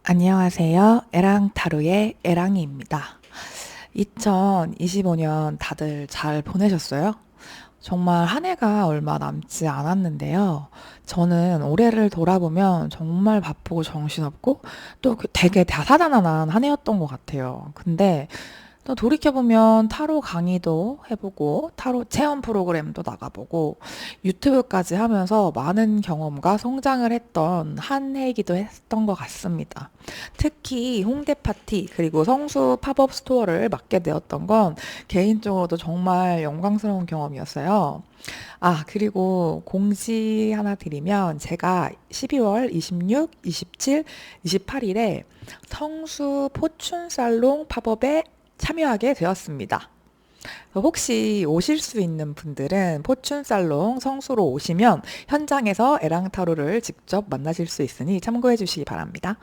안녕하세요. 에랑타로의 에랑이입니다. 2025년 다들 잘 보내셨어요? 정말 한 해가 얼마 남지 않았는데요. 저는 올해를 돌아보면 정말 바쁘고 정신없고 또 되게 다사다난한 한 해였던 것 같아요. 근데 또 돌이켜보면 타로 강의도 해보고 타로 체험 프로그램도 나가보고 유튜브까지 하면서 많은 경험과 성장을 했던 한 해이기도 했던 것 같습니다. 특히 홍대 파티 그리고 성수 팝업 스토어를 맡게 되었던 건 개인적으로도 정말 영광스러운 경험이었어요. 아, 그리고 공지 하나 드리면 제가 12월 26, 27, 28일에 성수 포춘살롱 팝업에 참여하게 되었습니다. 혹시 오실 수 있는 분들은 포춘살롱 성수로 오시면 현장에서 에랑타로를 직접 만나실 수 있으니 참고해 주시기 바랍니다.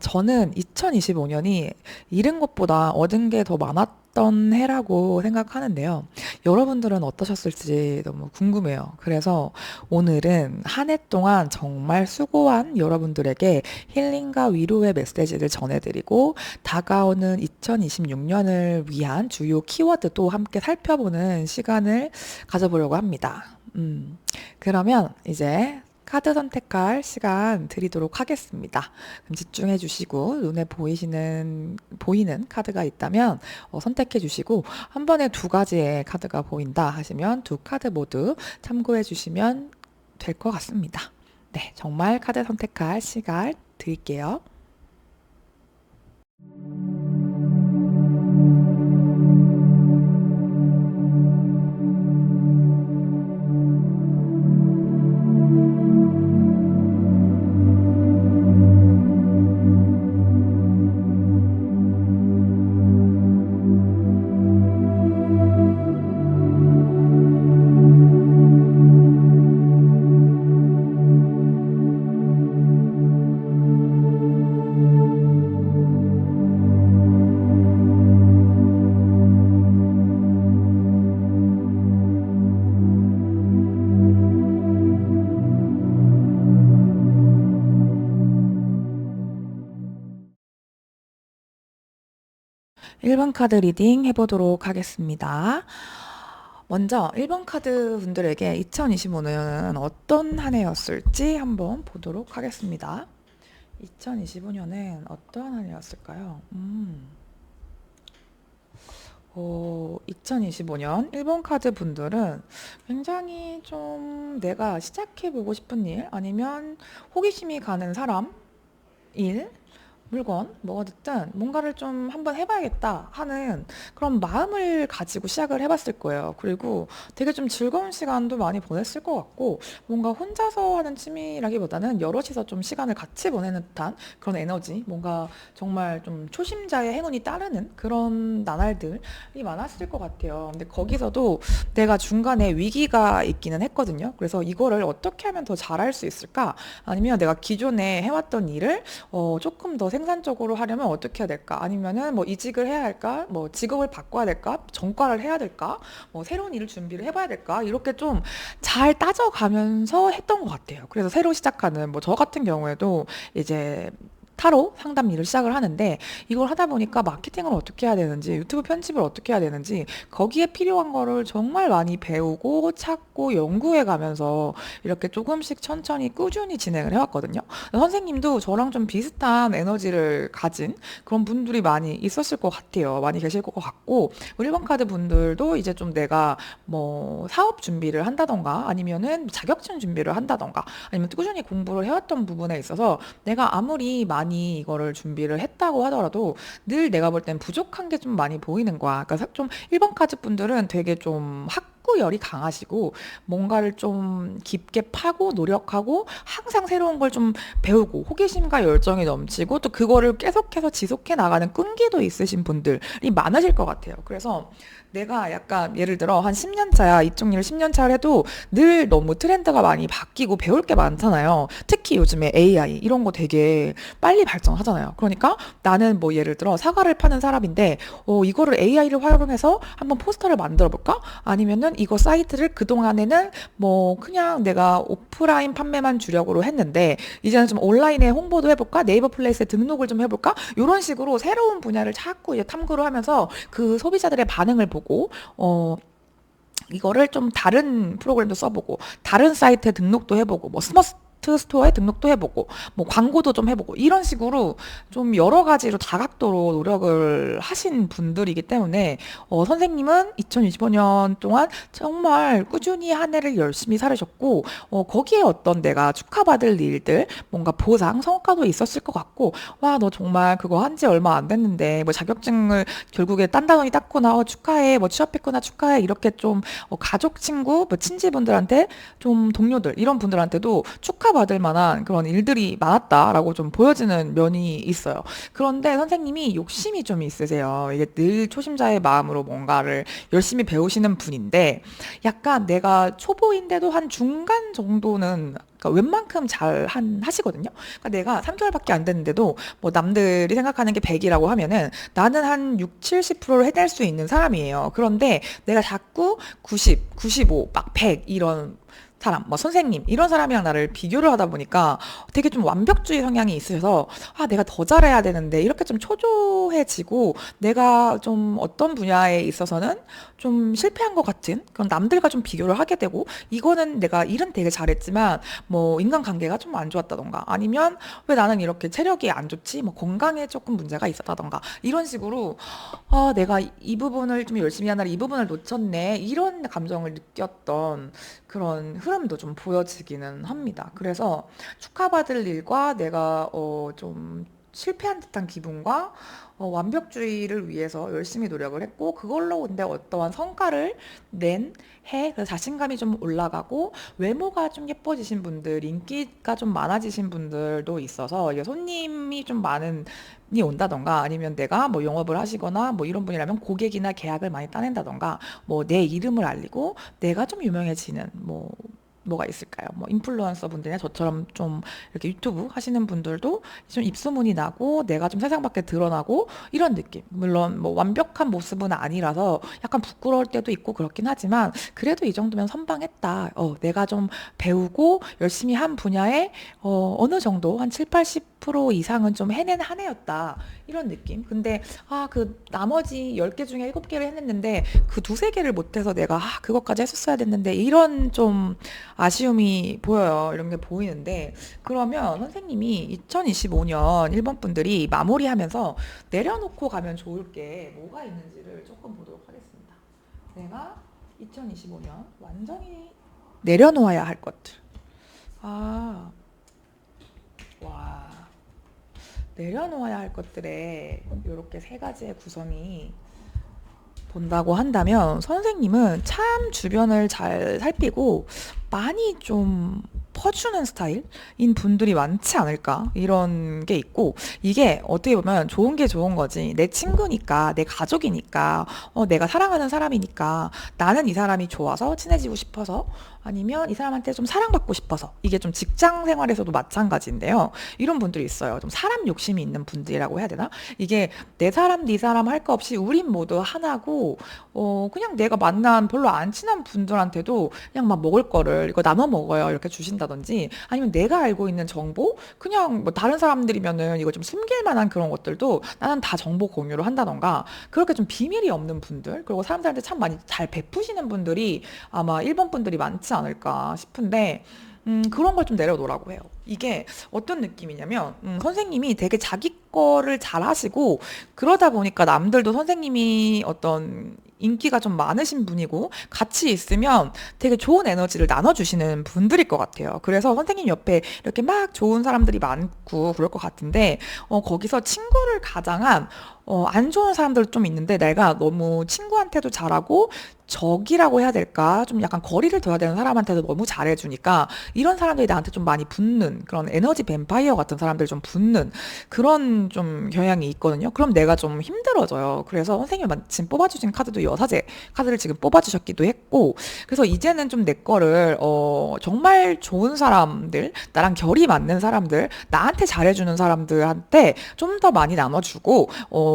저는 2025년이 잃은 것보다 얻은 게 더 많았던 해라고 생각하는데요. 여러분들은 어떠셨을지 너무 궁금해요. 그래서 오늘은 한 해 동안 정말 수고한 여러분들에게 힐링과 위로의 메시지를 전해드리고 다가오는 2026년을 위한 주요 키워드도 함께 살펴보는 시간을 가져보려고 합니다. 그러면 이제 카드 선택할 시간 드리도록 하겠습니다. 그럼 집중해 주시고 눈에 보이는 카드가 있다면 선택해 주시고 한 번에 두 가지의 카드가 보인다 하시면 두 카드 모두 참고해 주시면 될 것 같습니다. 네, 정말 카드 선택할 시간 드릴게요. 1번 카드 리딩 해보도록 하겠습니다. 먼저 1번 카드 분들에게 2025년은 어떤 한 해였을지 한번 보도록 하겠습니다. 2025년은 어떠한 한 해였을까요? 2025년 1번 카드 분들은 굉장히 좀 내가 시작해보고 싶은 일, 아니면 호기심이 가는 사람, 일, 물건, 뭐가 됐든 뭔가를 좀 한번 해봐야겠다 하는 그런 마음을 가지고 시작을 해봤을 거예요. 그리고 되게 좀 즐거운 시간도 많이 보냈을 것 같고, 뭔가 혼자서 하는 취미라기보다는 여럿이서 좀 시간을 같이 보내는 듯한 그런 에너지, 뭔가 정말 좀 초심자의 행운이 따르는 그런 나날들이 많았을 것 같아요. 근데 거기서도 내가 중간에 위기가 있기는 했거든요. 그래서 이거를 어떻게 하면 더 잘할 수 있을까? 아니면 내가 기존에 해왔던 일을 조금 더 생산적으로 하려면 어떻게 해야 될까? 아니면은 뭐 이직을 해야 할까? 뭐 직업을 바꿔야 될까? 전과를 해야 될까? 뭐 새로운 일을 준비를 해봐야 될까? 이렇게 좀 잘 따져가면서 했던 것 같아요. 그래서 새로 시작하는 뭐 저 같은 경우에도 이제 타로 상담 일을 시작을 하는데, 이걸 하다 보니까 마케팅을 어떻게 해야 되는지, 유튜브 편집을 어떻게 해야 되는지, 거기에 필요한 거를 정말 많이 배우고 찾고 연구해 가면서 이렇게 조금씩 천천히 꾸준히 진행을 해왔거든요. 선생님도 저랑 좀 비슷한 에너지를 가진 그런 분들이 많이 있었을 것 같아요. 많이 계실 것 같고, 1번 카드 분들도 이제 좀 내가 뭐 사업 준비를 한다던가, 아니면은 자격증 준비를 한다던가, 아니면 꾸준히 공부를 해왔던 부분에 있어서 내가 아무리 많이 이거를 준비를 했다고 하더라도 늘 내가 볼 땐 부족한 게 좀 많이 보이는 거야. 그러니까 좀 1번 카드 분들은 되게 좀 학구열이 강하시고, 뭔가를 좀 깊게 파고 노력하고 항상 새로운 걸 좀 배우고 호기심과 열정이 넘치고, 또 그거를 계속해서 지속해 나가는 끈기도 있으신 분들이 많으실 것 같아요. 그래서 내가 약간 예를 들어 한 10년 차야, 이쪽 일을 10년 차를 해도 늘 너무 트렌드가 많이 바뀌고 배울 게 많잖아요. 특히 요즘에 AI 이런 거 되게 빨리 발전하잖아요. 그러니까 나는 뭐 예를 들어 사과를 파는 사람인데 이거를 AI를 활용해서 한번 포스터를 만들어 볼까? 아니면은 이거 사이트를 그동안에는 뭐 그냥 내가 오프라인 판매만 주력으로 했는데 이제는 좀 온라인에 홍보도 해볼까? 네이버 플레이스에 등록을 좀 해볼까? 이런 식으로 새로운 분야를 자꾸 이제 탐구를 하면서 그 소비자들의 반응을 보고 이거를 좀 다른 프로그램도 써보고 다른 사이트에 등록도 해보고 뭐 스마트 스토어에 등록도 해보고 뭐 광고도 좀 해보고 이런 식으로 좀 여러 가지로 다각도로 노력을 하신 분들이기 때문에 선생님은 2025년 동안 정말 꾸준히 한 해를 열심히 살으셨고 거기에 어떤 내가 축하받을 일들 뭔가 보상 성과도 있었을 것 같고 와 너 정말 그거 한지 얼마 안 됐는데 뭐 자격증을 결국에 딴다더니 땄구나 축하해 뭐 취업했구나 축하해 이렇게 좀 가족 친구 뭐 친지분들한테 좀 동료들 이런 분들한테도 축하받을 만한 그런 일들이 많았다라고 좀 보여지는 면이 있어요. 그런데 선생님이 욕심이 좀 있으세요. 이게 늘 초심자의 마음으로 뭔가를 열심히 배우시는 분인데 약간 내가 초보인데도 한 중간 정도는 그러니까 웬만큼 잘 하시거든요. 그러니까 내가 3개월밖에 안 됐는데도 뭐 남들이 생각하는 게 100이라고 하면은 나는 한 6, 70%를 해낼 수 있는 사람이에요. 그런데 내가 자꾸 90, 95, 막 100 이런 사람, 뭐 선생님 이런 사람이랑 나를 비교를 하다 보니까 되게 좀 완벽주의 성향이 있으셔서 내가 더 잘해야 되는데 이렇게 좀 초조해지고 내가 좀 어떤 분야에 있어서는 좀 실패한 것 같은 그런 남들과 좀 비교를 하게 되고 이거는 내가 일은 되게 잘했지만 뭐 인간관계가 좀 안 좋았다던가 아니면 왜 나는 이렇게 체력이 안 좋지 뭐 건강에 조금 문제가 있었다던가 이런 식으로 내가 이 부분을 좀 열심히 하느라 이 부분을 놓쳤네 이런 감정을 느꼈던 그런 흐름도 좀 보여지기는 합니다. 그래서 축하받을 일과 내가 좀 실패한 듯한 기분과 완벽주의를 위해서 열심히 노력을 했고 그걸로 근데 어떠한 성과를 낸 해, 그래서 자신감이 좀 올라가고 외모가 좀 예뻐지신 분들, 인기가 좀 많아지신 분들도 있어서 이게 손님이 좀 많은 이 온다던가 아니면 내가 뭐 영업을 하시거나 뭐 이런 분이라면 고객이나 계약을 많이 따낸다던가 뭐 내 이름을 알리고 내가 좀 유명해지는 뭐가 있을까요? 뭐 인플루언서 분들이나 저처럼 좀 이렇게 유튜브 하시는 분들도 좀 입소문이 나고 내가 좀 세상 밖에 드러나고 이런 느낌. 물론 뭐 완벽한 모습은 아니라서 약간 부끄러울 때도 있고 그렇긴 하지만 그래도 이 정도면 선방했다. 내가 좀 배우고 열심히 한 분야에 어느 정도 한 7, 80% 이상은 좀 해낸 한 해였다. 이런 느낌. 근데 그 나머지 10개 중에 7개를 해냈는데 그 두세 개를 못해서 내가 그것까지 했었어야 됐는데 이런 좀 아쉬움이 보여요. 이런 게 보이는데 그러면 선생님이 2025년 일본 분들이 마무리하면서 내려놓고 가면 좋을 게 뭐가 있는지를 조금 보도록 하겠습니다. 내가 2025년 완전히 내려놓아야 할 것들. 와. 내려놓아야 할 것들에 이렇게 세 가지의 구성이 본다고 한다면 선생님은 참 주변을 잘 살피고 많이 좀 퍼주는 스타일인 분들이 많지 않을까 이런 게 있고 이게 어떻게 보면 좋은 게 좋은 거지 내 친구니까 내 가족이니까 내가 사랑하는 사람이니까 나는 이 사람이 좋아서 친해지고 싶어서 아니면 이 사람한테 좀 사랑받고 싶어서 이게 좀 직장 생활에서도 마찬가지인데요. 이런 분들이 있어요. 좀 사람 욕심이 있는 분들이라고 해야 되나? 이게 내 사람 네 사람 할 거 없이 우린 모두 하나고 그냥 내가 만난 별로 안 친한 분들한테도 그냥 막 먹을 거를 이거 나눠 먹어요 이렇게 주신다든지 아니면 내가 알고 있는 정보 그냥 뭐 다른 사람들이면은 이거 좀 숨길 만한 그런 것들도 나는 다 정보 공유를 한다던가 그렇게 좀 비밀이 없는 분들 그리고 사람들한테 참 많이 잘 베푸시는 분들이 아마 일본 분들이 많지 않을까 싶은데 그런 걸 좀 내려놓으라고 해요. 이게 어떤 느낌이냐면 선생님이 되게 자기 거를 잘 하시고 그러다 보니까 남들도 선생님이 어떤 인기가 좀 많으신 분이고 같이 있으면 되게 좋은 에너지를 나눠주시는 분들일 것 같아요. 그래서 선생님 옆에 이렇게 막 좋은 사람들이 많고 그럴 것 같은데 거기서 친구를 가장한 안 좋은 사람들도 좀 있는데 내가 너무 친구한테도 잘하고 적이라고 해야 될까? 좀 약간 거리를 둬야 되는 사람한테도 너무 잘해주니까 이런 사람들이 나한테 좀 많이 붙는 그런 에너지 뱀파이어 같은 사람들이 좀 붙는 그런 좀 경향이 있거든요. 그럼 내가 좀 힘들어져요. 그래서 선생님이 마침 뽑아주신 카드도 여사제 카드를 지금 뽑아주셨기도 했고 그래서 이제는 좀 내 거를 정말 좋은 사람들 나랑 결이 맞는 사람들 나한테 잘해주는 사람들한테 좀 더 많이 나눠주고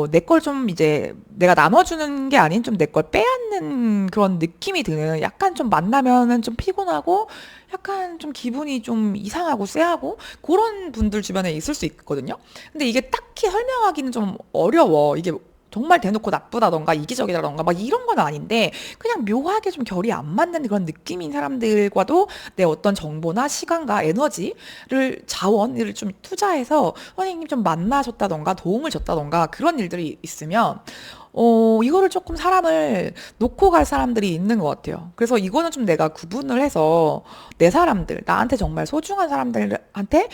내 걸 좀 이제 내가 나눠주는 게 아닌 좀 내 걸 빼앗는 그런 느낌이 드는 약간 좀 만나면은 좀 피곤하고 약간 좀 기분이 좀 이상하고 쎄하고 그런 분들 주변에 있을 수 있거든요. 근데 이게 딱히 설명하기는 좀 어려워. 이게 정말 대놓고 나쁘다던가 이기적이다던가 막 이런 건 아닌데 그냥 묘하게 좀 결이 안 맞는 그런 느낌인 사람들과도 내 어떤 정보나 시간과 에너지를 자원을 좀 투자해서 선생님 좀 만나셨다던가 도움을 줬다던가 그런 일들이 있으면 이거를 조금 사람을 놓고 갈 사람들이 있는 것 같아요. 그래서 이거는 좀 내가 구분을 해서 내 사람들, 나한테 정말 소중한 사람들한테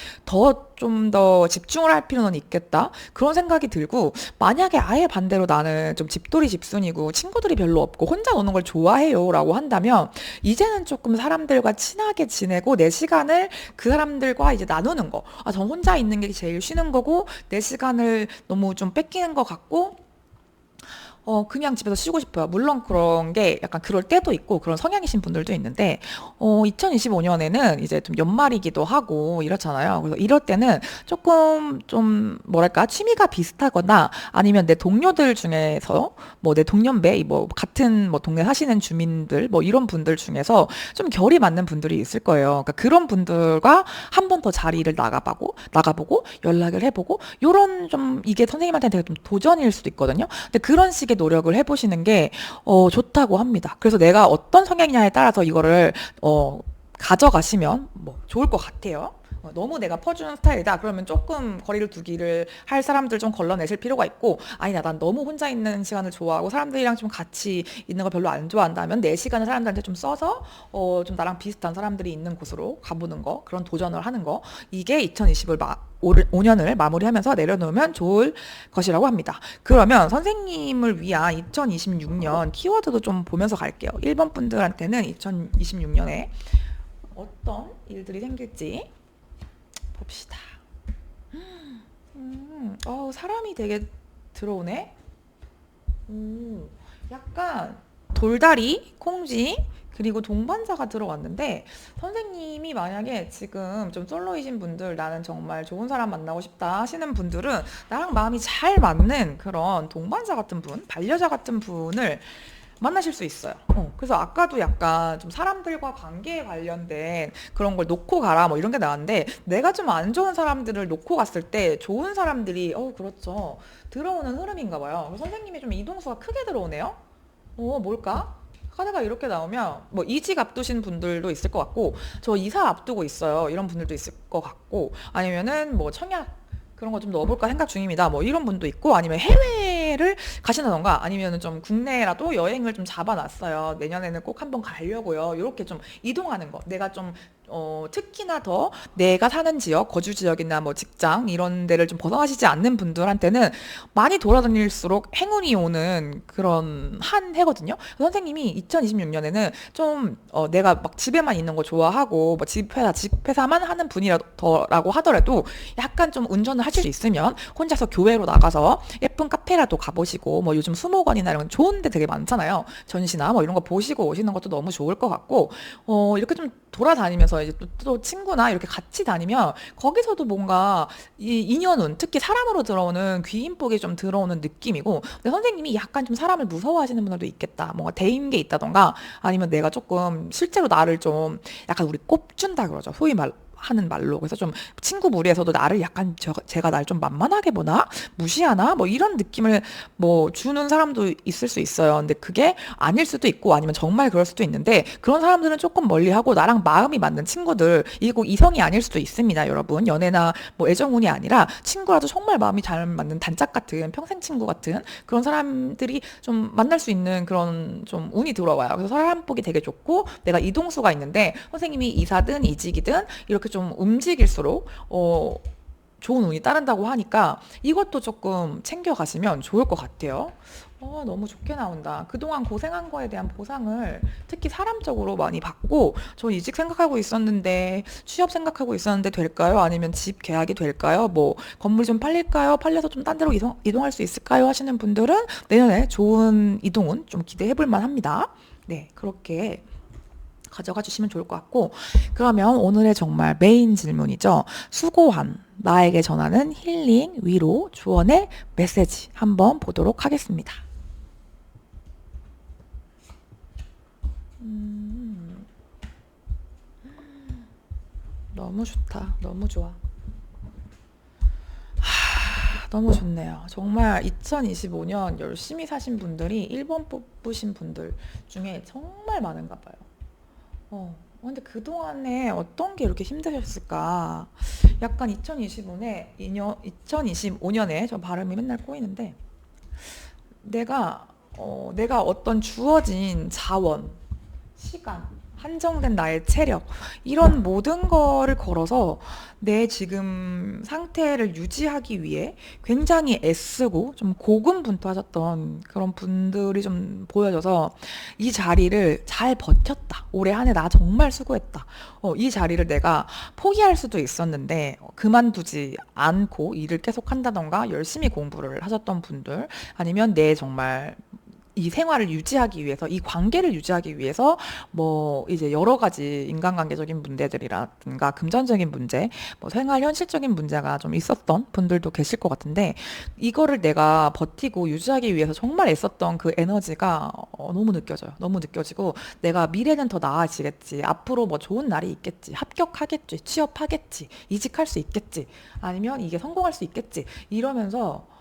좀 더 집중을 할 필요는 있겠다. 그런 생각이 들고, 만약에 아예 반대로 나는 좀 집돌이 집순이고 친구들이 별로 없고 혼자 노는 걸 좋아해요 라고 한다면, 이제는 조금 사람들과 친하게 지내고 내 시간을 그 사람들과 이제 나누는 거. 아, 전 혼자 있는 게 제일 쉬는 거고, 내 시간을 너무 좀 뺏기는 것 같고, 그냥 집에서 쉬고 싶어요. 물론 그런 게 약간 그럴 때도 있고 그런 성향이신 분들도 있는데, 2025년에는 이제 좀 연말이기도 하고 이렇잖아요. 그래서 이럴 때는 조금 좀 뭐랄까 취미가 비슷하거나 아니면 내 동료들 중에서 뭐 내 동년배, 뭐 같은 뭐 동네 사시는 주민들 뭐 이런 분들 중에서 좀 결이 맞는 분들이 있을 거예요. 그러니까 그런 분들과 한 번 더 자리를 나가보고 연락을 해보고 요런 좀 이게 선생님한테 되게 좀 도전일 수도 있거든요. 근데 그런 식의 노력을 해보시는 게 좋다고 합니다. 그래서 내가 어떤 성향이냐에 따라서 이거를 가져가시면 뭐 좋을 것 같아요. 너무 내가 퍼주는 스타일이다. 그러면 조금 거리를 두기를 할 사람들 좀 걸러내실 필요가 있고, 아니다, 난 너무 혼자 있는 시간을 좋아하고 사람들이랑 좀 같이 있는 걸 별로 안 좋아한다면 내 시간을 사람들한테 좀 써서 좀 나랑 비슷한 사람들이 있는 곳으로 가보는 거, 그런 도전을 하는 거, 이게 5년을 마무리하면서 내려놓으면 좋을 것이라고 합니다. 그러면 선생님을 위한 2026년 키워드도 좀 보면서 갈게요. 1번 분들한테는 2026년에 어떤 일들이 생길지 봅시다. 사람이 되게 들어오네. 약간 돌다리, 콩쥐, 그리고 동반자가 들어왔는데, 선생님이 만약에 지금 좀 솔로이신 분들, 나는 정말 좋은 사람 만나고 싶다 하시는 분들은 나랑 마음이 잘 맞는 그런 동반자 같은 분, 반려자 같은 분을 만나실 수 있어요. 그래서 아까도 약간 좀 사람들과 관계에 관련된 그런 걸 놓고 가라 뭐 이런 게 나왔는데, 내가 좀 안 좋은 사람들을 놓고 갔을 때 좋은 사람들이 그렇죠, 들어오는 흐름인가 봐요. 그래서 선생님이 좀 이동수가 크게 들어오네요. 뭘까? 카드가 이렇게 나오면 뭐 이직 앞두신 분들도 있을 것 같고, 저 이사 앞두고 있어요 이런 분들도 있을 것 같고, 아니면은 뭐 청약 그런 거 좀 넣어볼까 생각 중입니다 뭐 이런 분도 있고, 아니면 해외를 가신다던가 아니면은 좀 국내라도 여행을 좀 잡아놨어요, 내년에는 꼭 한번 가려고요, 이렇게 좀 이동하는 거, 내가 좀 특히나 더 내가 사는 지역, 거주 지역이나 뭐 직장 이런 데를 좀 벗어나시지 않는 분들한테는 많이 돌아다닐수록 행운이 오는 그런 한 해거든요. 선생님이 2026년에는 좀 내가 막 집에만 있는 거 좋아하고 뭐 집회사만 하는 분이라고 하더라도 약간 좀 운전을 하실 수 있으면 혼자서 교회로 나가서 예쁜 카페라도 가보시고, 뭐 요즘 수목원이나 이런 좋은 데 되게 많잖아요. 전시나 뭐 이런 거 보시고 오시는 것도 너무 좋을 것 같고, 이렇게 좀 돌아다니면서 이제 또 친구나 이렇게 같이 다니면 거기서도 뭔가 이 인연운, 특히 사람으로 들어오는 귀인복이 좀 들어오는 느낌이고, 근데 선생님이 약간 좀 사람을 무서워하시는 분들도 있겠다. 뭔가 대인게 있다던가 아니면 내가 조금 실제로 나를 좀 약간 우리 꼽준다 그러죠. 소위 하는 말로. 그래서 좀 친구 무리에서도 나를 약간 제가 날 좀 만만하게 보나? 무시하나? 뭐 이런 느낌을 뭐 주는 사람도 있을 수 있어요. 근데 그게 아닐 수도 있고 아니면 정말 그럴 수도 있는데, 그런 사람들은 조금 멀리하고 나랑 마음이 맞는 친구들, 이게 꼭 이성이 아닐 수도 있습니다, 여러분. 연애나 뭐 애정운이 아니라 친구라도 정말 마음이 잘 맞는 단짝 같은 평생 친구 같은 그런 사람들이 좀 만날 수 있는 그런 좀 운이 들어와요. 그래서 사람 보기 되게 좋고, 내가 이동수가 있는데 선생님이 이사든 이직이든 이렇게 좀 움직일수록 좋은 운이 따른다고 하니까 이것도 조금 챙겨가시면 좋을 것 같아요. 너무 좋게 나온다. 그동안 고생한 거에 대한 보상을 특히 사람적으로 많이 받고, 저 이직 생각하고 있었는데, 취업 생각하고 있었는데 될까요? 아니면 집 계약이 될까요? 뭐 건물 좀 팔릴까요? 팔려서 좀 딴 데로 이동할 수 있을까요? 하시는 분들은 내년에 좋은 이동은 좀 기대해 볼 만합니다. 네, 그렇게 가져가 주시면 좋을 것 같고, 그러면 오늘의 정말 메인 질문이죠. 수고한 나에게 전하는 힐링, 위로, 조언의 메시지 한번 보도록 하겠습니다. 너무 좋다. 너무 좋아. 너무 좋네요. 정말 2025년 열심히 사신 분들이 1번 뽑으신 분들 중에 정말 많은가 봐요. 근데 그동안에 어떤 게 이렇게 힘드셨을까? 약간 2025년에 저 발음이 맨날 꼬이는데, 내가 어떤 주어진 자원, 시간, 한정된 나의 체력, 이런 모든 거를 걸어서 내 지금 상태를 유지하기 위해 굉장히 애쓰고 좀 고군분투하셨던 그런 분들이 좀 보여져서 이 자리를 잘 버텼다. 올해 한 해 나 정말 수고했다. 이 자리를 내가 포기할 수도 있었는데 그만두지 않고 일을 계속 한다던가 열심히 공부를 하셨던 분들, 아니면 내 정말 이 생활을 유지하기 위해서, 이 관계를 유지하기 위해서 뭐 이제 여러 가지 인간관계적인 문제들이라든가 금전적인 문제, 뭐 생활 현실적인 문제가 좀 있었던 분들도 계실 것 같은데, 이거를 내가 버티고 유지하기 위해서 정말 애썼던 그 에너지가 너무 느껴져요. 너무 느껴지고, 내가 미래는 더 나아지겠지, 앞으로 뭐 좋은 날이 있겠지, 합격하겠지, 취업하겠지, 이직할 수 있겠지, 아니면 이게 성공할 수 있겠지, 이러면서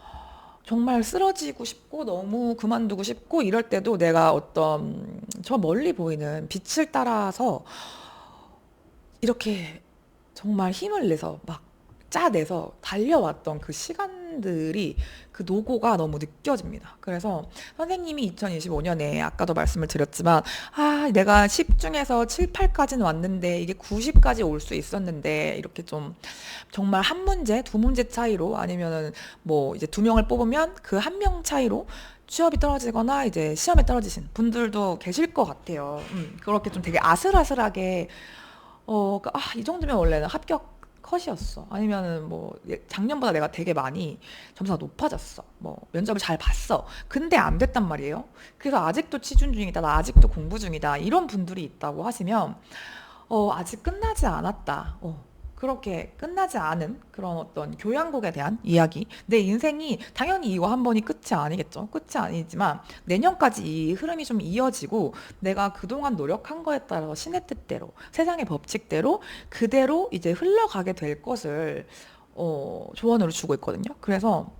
정말 쓰러지고 싶고 너무 그만두고 싶고, 이럴 때도 내가 어떤 저 멀리 보이는 빛을 따라서 이렇게 정말 힘을 내서 막 짜내서 달려왔던 그 시간들이, 그 노고가 너무 느껴집니다. 그래서 선생님이 2025년에 아까도 말씀을 드렸지만, 내가 10 중에서 7, 8까지는 왔는데 이게 90까지 올 수 있었는데, 이렇게 좀 정말 한 문제, 두 문제 차이로, 아니면은 뭐 이제 두 명을 뽑으면 그 한 명 차이로 취업이 떨어지거나 이제 시험에 떨어지신 분들도 계실 것 같아요. 그렇게 좀 되게 아슬아슬하게, 이 정도면 원래는 합격 컷이었어. 아니면은 뭐 작년보다 내가 되게 많이 점수가 높아졌어. 뭐 면접을 잘 봤어. 근데 안 됐단 말이에요. 그래서 아직도 취준 중이다, 나 아직도 공부 중이다, 이런 분들이 있다고 하시면 아직 끝나지 않았다. 그렇게 끝나지 않은 그런 어떤 교양곡에 대한 이야기. 내 인생이 당연히 이거 한 번이 끝이 아니겠죠. 끝이 아니지만 내년까지 이 흐름이 좀 이어지고, 내가 그동안 노력한 거에 따라서 신의 뜻대로, 세상의 법칙대로 그대로 이제 흘러가게 될 것을 조언으로 주고 있거든요. 그래서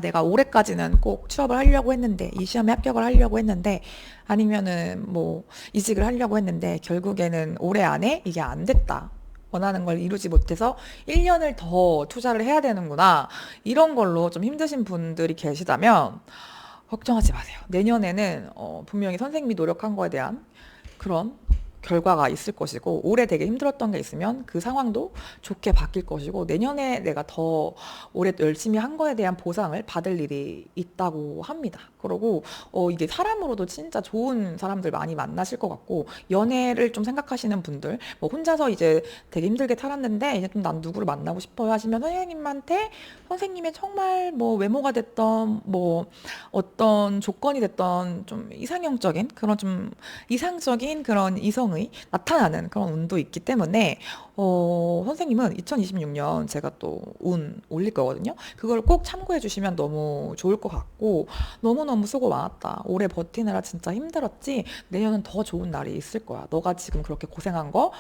내가 올해까지는 꼭 취업을 하려고 했는데, 이 시험에 합격을 하려고 했는데, 아니면은 뭐 이직을 하려고 했는데 결국에는 올해 안에 이게 안 됐다, 원하는 걸 이루지 못해서 1년을 더 투자를 해야 되는구나, 이런 걸로 좀 힘드신 분들이 계시다면 걱정하지 마세요. 내년에는 분명히 선생님이 노력한 거에 대한 그런 결과가 있을 것이고, 올해 되게 힘들었던 게 있으면 그 상황도 좋게 바뀔 것이고, 내년에 내가 더 올해 열심히 한 거에 대한 보상을 받을 일이 있다고 합니다. 그리고 이게 사람으로도 진짜 좋은 사람들 많이 만나실 것 같고, 연애를 좀 생각하시는 분들, 뭐 혼자서 이제 되게 힘들게 살았는데 이제 좀 난 누구를 만나고 싶어요 하시면, 선생님한테, 선생님의 정말 뭐 외모가 됐던, 뭐 어떤 조건이 됐던 좀 이상형적인 그런, 좀 이상적인 그런 이성의 나타나는 그런 운도 있기 때문에, 선생님은 2026년 제가 또 운 올릴 거거든요. 그걸 꼭 참고해 주시면 너무 좋을 것 같고, 너무너무 수고 많았다, 올해 버티느라 진짜 힘들었지, 내년은 더 좋은 날이 있을 거야, 너가 지금 그렇게 고생한 거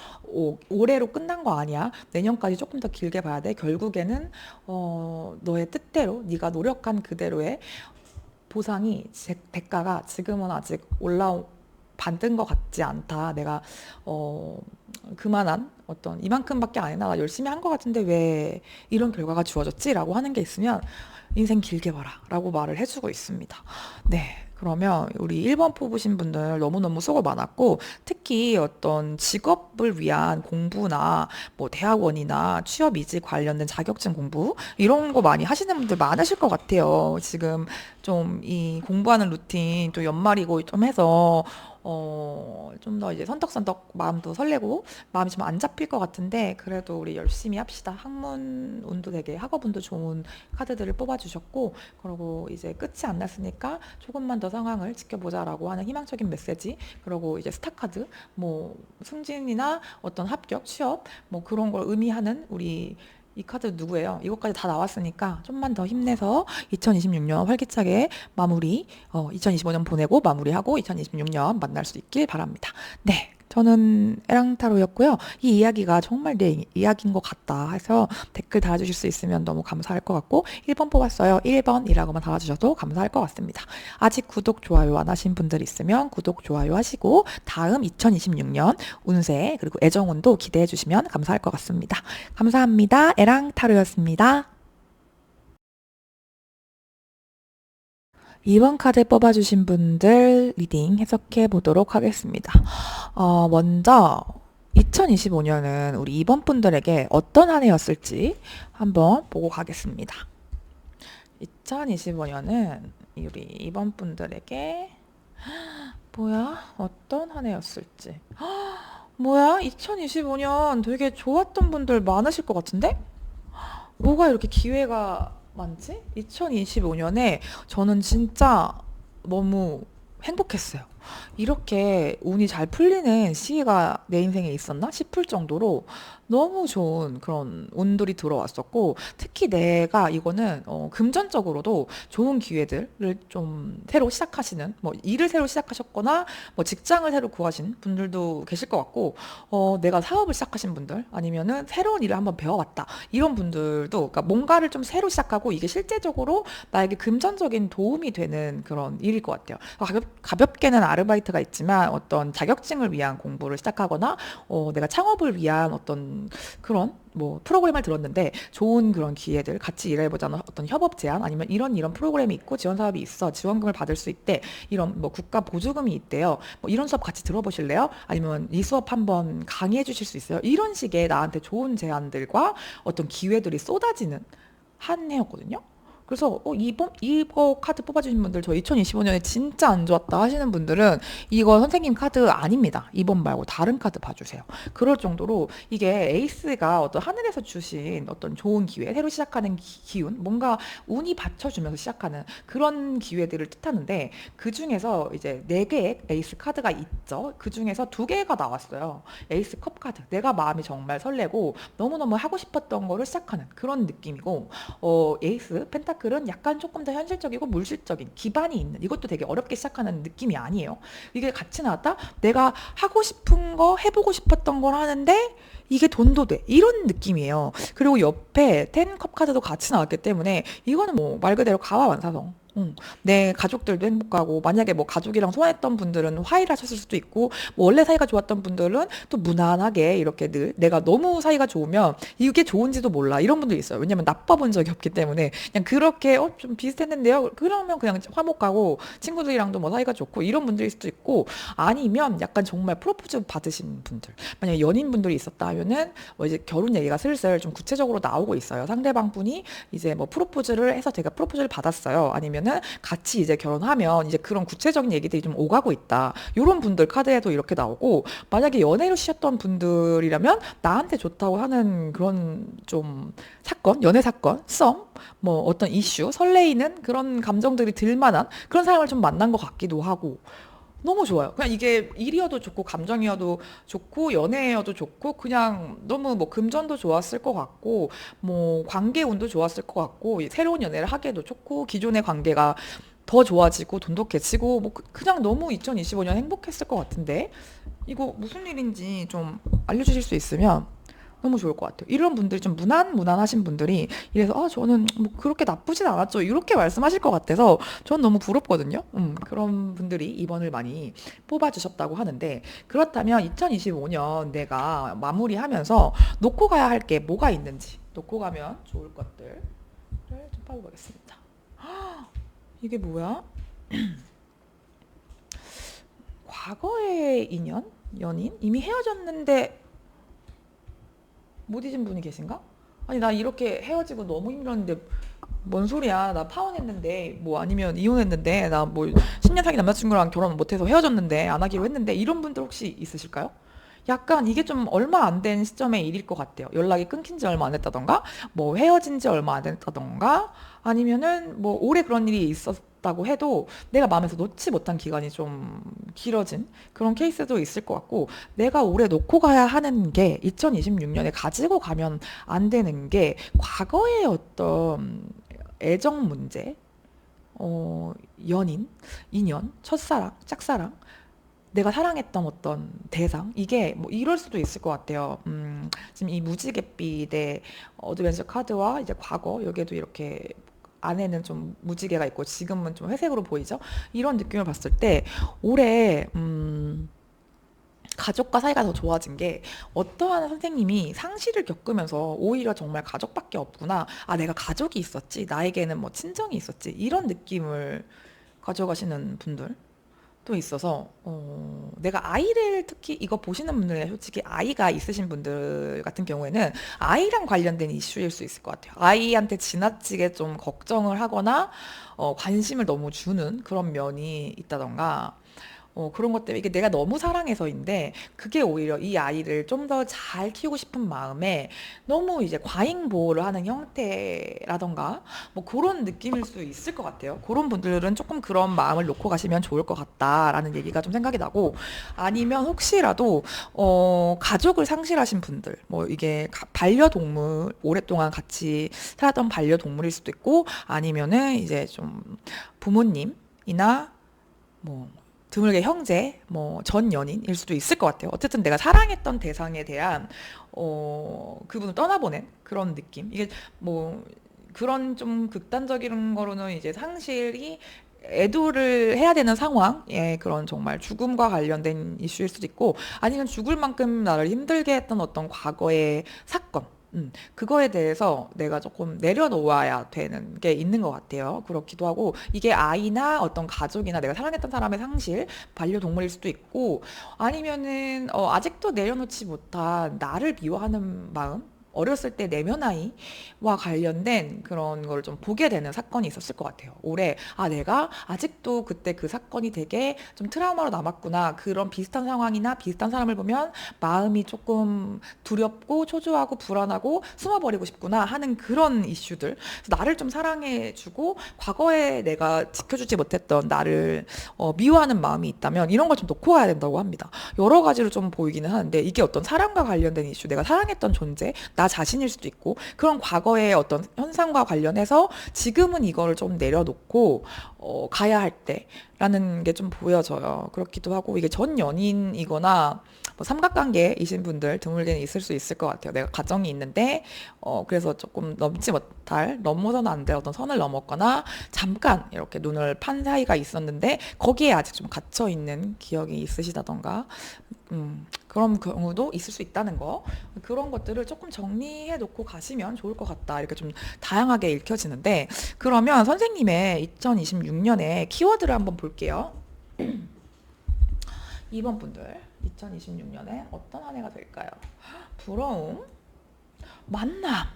올해로 끝난 거 아니야, 내년까지 조금 더 길게 봐야 돼, 결국에는 너의 뜻대로 네가 노력한 그대로의 보상이, 대가가 지금은 아직 받은 것 같지 않다. 내가 그만한 어떤 이만큼밖에 안 했나, 나 열심히 한 것 같은데 왜 이런 결과가 주어졌지라고 하는 게 있으면, 인생 길게 봐라라고 말을 해주고 있습니다. 네. 그러면 우리 1번 뽑으신 분들 너무너무 수고 많았고, 특히 어떤 직업을 위한 공부나 뭐 대학원이나 취업 이직 관련된 자격증 공부, 이런 거 많이 하시는 분들 많으실 것 같아요. 지금 좀 이 공부하는 루틴 또 연말이고 좀 해서 좀 더 이제 선떡선떡 마음도 설레고 마음이 좀 안 잡힐 것 같은데 그래도 우리 열심히 합시다. 학문 운도 되게 학업운도 좋은 카드들을 뽑아주셨고 그리고 이제 끝이 안 났으니까 조금만 더 상황을 지켜보자라고 하는 희망적인 메시지 그리고 이제 스타 카드 뭐 승진이나 어떤 합격, 취업 뭐 그런 걸 의미하는 우리 이 카드 누구예요? 이것까지 다 나왔으니까 좀만 더 힘내서 2026년 활기차게 마무리, 2025년 보내고 마무리하고 2026년 만날 수 있길 바랍니다. 네. 저는 에랑타로였고요. 이 이야기가 정말 내 이야기인 것 같다 해서 댓글 달아주실 수 있으면 너무 감사할 것 같고 1번 뽑았어요. 1번이라고만 달아주셔도 감사할 것 같습니다. 아직 구독, 좋아요 안 하신 분들 있으면 구독, 좋아요 하시고 다음 2026년 운세 그리고 애정운도 기대해 주시면 감사할 것 같습니다. 감사합니다. 에랑타로였습니다. 2번 카드 뽑아주신 분들 리딩 해석해 보도록 하겠습니다. 먼저 2025년은 우리 2번 분들에게 어떤 한 해였을지 한번 보고 가겠습니다. 2025년은 우리 2번 분들에게 뭐야? 어떤 한 해였을지. 뭐야? 2025년 되게 좋았던 분들 많으실 것 같은데? 뭐가 이렇게 기회가 많지? 2025년에 저는 진짜 너무 행복했어요. 이렇게 운이 잘 풀리는 시기가 내 인생에 있었나 싶을 정도로 너무 좋은 그런 운들이 들어왔었고, 특히 내가 이거는 금전적으로도 좋은 기회들을 좀 새로 시작하시는, 뭐 일을 새로 시작하셨거나, 뭐 직장을 새로 구하신 분들도 계실 것 같고, 내가 사업을 시작하신 분들, 아니면은 새로운 일을 한번 배워봤다. 이런 분들도, 그러니까 뭔가를 좀 새로 시작하고 이게 실제적으로 나에게 금전적인 도움이 되는 그런 일일 것 같아요. 가볍게는 아르바이트가 있지만 어떤 자격증을 위한 공부를 시작하거나 내가 창업을 위한 어떤 그런 뭐 프로그램을 들었는데 좋은 그런 기회들 같이 일해보자는 어떤 협업 제안 아니면 이런 프로그램이 있고 지원 사업이 있어 지원금을 받을 수 있대 이런 뭐 국가 보조금이 있대요 뭐 이런 수업 같이 들어보실래요? 아니면 이 수업 한번 강의해 주실 수 있어요? 이런 식의 나한테 좋은 제안들과 어떤 기회들이 쏟아지는 한 해였거든요. 그래서 이거 카드 뽑아주신 분들 저 2025년에 진짜 안 좋았다 하시는 분들은 이거 선생님 카드 아닙니다. 2번 말고 다른 카드 봐주세요. 그럴 정도로 이게 에이스가 어떤 하늘에서 주신 어떤 좋은 기회, 새로 시작하는 기운, 뭔가 운이 받쳐주면서 시작하는 그런 기회들을 뜻하는데 그 중에서 이제 4개의 에이스 카드가 있죠. 그 중에서 2개가 나왔어요. 에이스 컵 카드. 내가 마음이 정말 설레고 너무너무 하고 싶었던 거를 시작하는 그런 느낌이고 에이스 펜타클은 약간 조금 더 현실적이고 물질적인 기반이 있는 이것도 되게 어렵게 시작하는 느낌이 아니에요. 이게 같이 나왔다? 내가 하고 싶은 거 해보고 싶었던 걸 하는데 이게 돈도 돼. 이런 느낌이에요. 그리고 옆에 10컵 카드도 같이 나왔기 때문에 이거는 뭐 말 그대로 가와완사성. 내 가족들도 행복하고 만약에 뭐 가족이랑 소원했던 분들은 화해를 하셨을 수도 있고 뭐 원래 사이가 좋았던 분들은 또 무난하게 이렇게 늘 내가 너무 사이가 좋으면 이게 좋은지도 몰라 이런 분도 있어요. 왜냐면 나빠본 적이 없기 때문에 그냥 그렇게 좀 비슷했는데요. 그러면 그냥 화목하고 친구들이랑도 뭐 사이가 좋고 이런 분들일 수도 있고 아니면 약간 정말 프로포즈 받으신 분들 만약에 연인분들이 있었다 하면은 뭐 이제 결혼 얘기가 슬슬 좀 구체적으로 나오고 있어요. 상대방 분이 이제 뭐 프로포즈를 해서 제가 프로포즈를 받았어요. 아니면은 같이 이제 결혼하면 이제 그런 구체적인 얘기들이 좀 오가고 있다. 이런 분들 카드에도 이렇게 나오고 만약에 연애로 시작던 분들이라면 나한테 좋다고 하는 그런 좀 사건, 연애 사건, 썸, 뭐 어떤 이슈, 설레이는 그런 감정들이 들 만한 그런 사람을 좀 만난 것 같기도 하고 너무 좋아요. 그냥 이게 일이어도 좋고 감정이어도 좋고 연애여도 좋고 그냥 너무 뭐 금전도 좋았을 것 같고 뭐 관계 운도 좋았을 것 같고 새로운 연애를 하기에도 좋고 기존의 관계가 더 좋아지고 돈독해지고 뭐 그냥 너무 2025년 행복했을 것 같은데 이거 무슨 일인지 좀 알려주실 수 있으면 너무 좋을 것 같아요. 이런 분들이 좀 무난하신 분들이 이래서 저는 뭐 그렇게 나쁘진 않았죠. 이렇게 말씀하실 것 같아서 전 너무 부럽거든요. 그런 분들이 2번을 많이 뽑아주셨다고 하는데 그렇다면 2025년 내가 마무리하면서 놓고 가야 할 게 뭐가 있는지 놓고 가면 좋을 것들을 좀 뽑아보겠습니다. 이게 뭐야? 과거의 인연? 연인? 이미 헤어졌는데 못 잊은 분이 계신가? 아니 나 이렇게 헤어지고 너무 힘들었는데 뭔 소리야? 나 파혼했는데, 뭐 아니면 이혼했는데, 나 뭐 10년 사귄 남자친구랑 결혼 못해서 헤어졌는데, 안 하기로 했는데, 이런 분들 혹시 있으실까요? 약간 이게 좀 얼마 안 된 시점의 일일 것 같아요. 연락이 끊긴 지 얼마 안 됐다던가, 뭐 헤어진 지 얼마 안 됐다던가, 아니면은 뭐 오래 그런 일이 있었다고 해도 내가 마음에서 놓지 못한 기간이 좀 길어진 그런 케이스도 있을 것 같고, 내가 오래 놓고 가야 하는 게 2026년에 가지고 가면 안 되는 게 과거의 어떤 애정 문제, 어, 연인, 인연, 첫사랑, 짝사랑, 내가 사랑했던 어떤 대상, 이게 뭐 이럴 수도 있을 것 같아요. 지금 이 무지갯빛의 어드벤처 카드와 이제 과거, 여기에도 이렇게 안에는 좀 무지개가 있고 지금은 좀 회색으로 보이죠? 이런 느낌을 봤을 때 올해 가족과 사이가 더 좋아진 게 어떠한 선생님이 상실을 겪으면서 오히려 정말 가족밖에 없구나. 아, 내가 가족이 있었지. 나에게는 뭐 친정이 있었지. 이런 느낌을 가져가시는 분들. 또 있어서 내가 아이를 특히 이거 보시는 분들 솔직히 아이가 있으신 분들 같은 경우에는 아이랑 관련된 이슈일 수 있을 것 같아요. 아이한테 지나치게 좀 걱정을 하거나 관심을 너무 주는 그런 면이 있다던가 그런 것 때문에 이게 내가 너무 사랑해서인데 그게 오히려 이 아이를 좀 더 잘 키우고 싶은 마음에 너무 이제 과잉 보호를 하는 형태라던가 뭐 그런 느낌일 수 있을 것 같아요. 그런 분들은 조금 그런 마음을 놓고 가시면 좋을 것 같다라는 얘기가 좀 생각이 나고 아니면 혹시라도 가족을 상실하신 분들 뭐 이게 반려동물 오랫동안 같이 살았던 반려동물일 수도 있고 아니면은 이제 좀 부모님이나 뭐 드물게 형제, 뭐 전 연인일 수도 있을 것 같아요. 어쨌든 내가 사랑했던 대상에 대한 그분을 떠나보낸 그런 느낌. 이게 뭐 그런 좀 극단적인 거로는 이제 상실이 애도를 해야 되는 상황의 그런 정말 죽음과 관련된 이슈일 수도 있고 아니면 죽을 만큼 나를 힘들게 했던 어떤 과거의 사건. 그거에 대해서 내가 조금 내려놓아야 되는 게 있는 것 같아요. 그렇기도 하고, 이게 아이나 어떤 가족이나 내가 사랑했던 사람의 상실, 반려동물일 수도 있고, 아니면은, 아직도 내려놓지 못한 나를 미워하는 마음? 어렸을 때 내면아이와 관련된 그런 걸 좀 보게 되는 사건이 있었을 것 같아요. 올해, 아, 내가 아직도 그때 그 사건이 되게 좀 트라우마로 남았구나. 그런 비슷한 상황이나 비슷한 사람을 보면 마음이 조금 두렵고 초조하고 불안하고 숨어버리고 싶구나 하는 그런 이슈들. 그래서 나를 좀 사랑해주고 과거에 내가 지켜주지 못했던 나를 미워하는 마음이 있다면 이런 걸 좀 놓고 가야 된다고 합니다. 여러 가지로 좀 보이기는 하는데 이게 어떤 사랑과 관련된 이슈, 내가 사랑했던 존재, 나 자신일 수도 있고 그런 과거의 어떤 현상과 관련해서 지금은 이거를 좀 내려놓고 가야 할 때라는 게 좀 보여져요. 그렇기도 하고 이게 전 연인이거나 뭐 삼각관계이신 분들 드물게 있을 수 있을 것 같아요. 내가 가정이 있는데 그래서 조금 넘지 못할 넘어서는 안 될 어떤 선을 넘었거나 잠깐 이렇게 눈을 판 사이가 있었는데 거기에 아직 좀 갇혀 있는 기억이 있으시다던가 그런 경우도 있을 수 있다는 거. 그런 것들을 조금 정리해 놓고 가시면 좋을 것 같다. 이렇게 좀 다양하게 읽혀지는데, 그러면 선생님의 2026년에 키워드를 한번 볼게요. 2번 분들, 2026년에 어떤 한 해가 될까요? 부러움, 만남,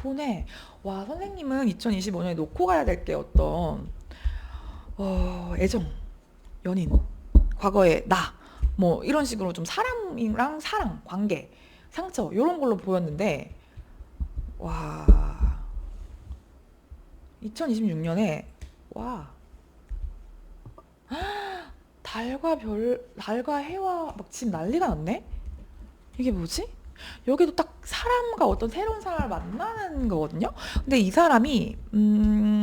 고뇌. 와, 선생님은 2025년에 놓고 가야 될 게 어떤, 애정, 연인, 과거의 나, 뭐 이런 식으로 좀 사람이랑 사랑, 관계, 상처 이런 걸로 보였는데 와 2026년에 와 달과 해와 막 지금 난리가 났네. 이게 뭐지? 여기도 딱 사람과 어떤 새로운 사람을 만나는 거거든요. 근데 이 사람이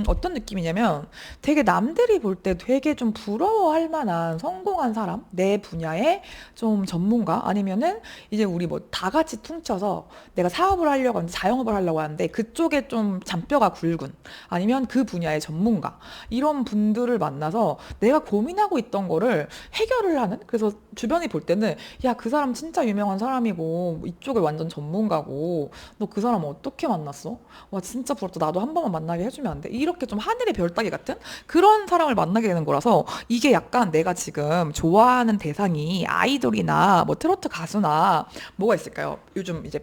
어떤 느낌이냐면 되게 남들이 볼 때 되게 좀 부러워할 만한 성공한 사람, 내 분야의 좀 전문가 아니면은 이제 우리 뭐 다 같이 퉁쳐서 내가 사업을 하려고 하는데 자영업을 하려고 하는데 그쪽에 좀 잔뼈가 굵은 아니면 그 분야의 전문가 이런 분들을 만나서 내가 고민하고 있던 거를 해결을 하는 그래서 주변이 볼 때는 야, 그 사람 진짜 유명한 사람이고 이쪽에 완전 전문가고 너 그 사람 어떻게 만났어? 와 진짜 부럽다. 나도 한 번만 만나게 해주면 안 돼? 이렇게 좀 하늘의 별 따기 같은 그런 사람을 만나게 되는 거라서 이게 약간 내가 지금 좋아하는 대상이 아이돌이나 뭐 트로트 가수나 뭐가 있을까요? 요즘 이제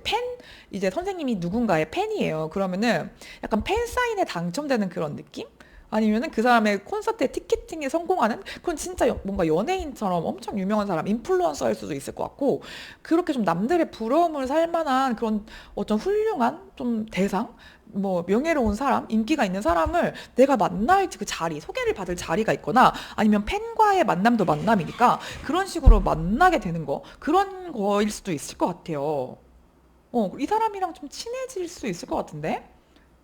이제 선생님이 누군가의 팬이에요. 그러면은 약간 팬 사인회 당첨되는 그런 느낌? 아니면은 그 사람의 콘서트에 티켓팅에 성공하는 그건 진짜 뭔가 연예인처럼 엄청 유명한 사람, 인플루언서일 수도 있을 것 같고 그렇게 좀 남들의 부러움을 살 만한 그런 어떤 훌륭한 좀 대상, 뭐 명예로운 사람, 인기가 있는 사람을 내가 만날 그 자리, 소개를 받을 자리가 있거나 아니면 팬과의 만남도 만남이니까 그런 식으로 만나게 되는 거 그런 거일 수도 있을 것 같아요. 이 사람이랑 좀 친해질 수 있을 것 같은데?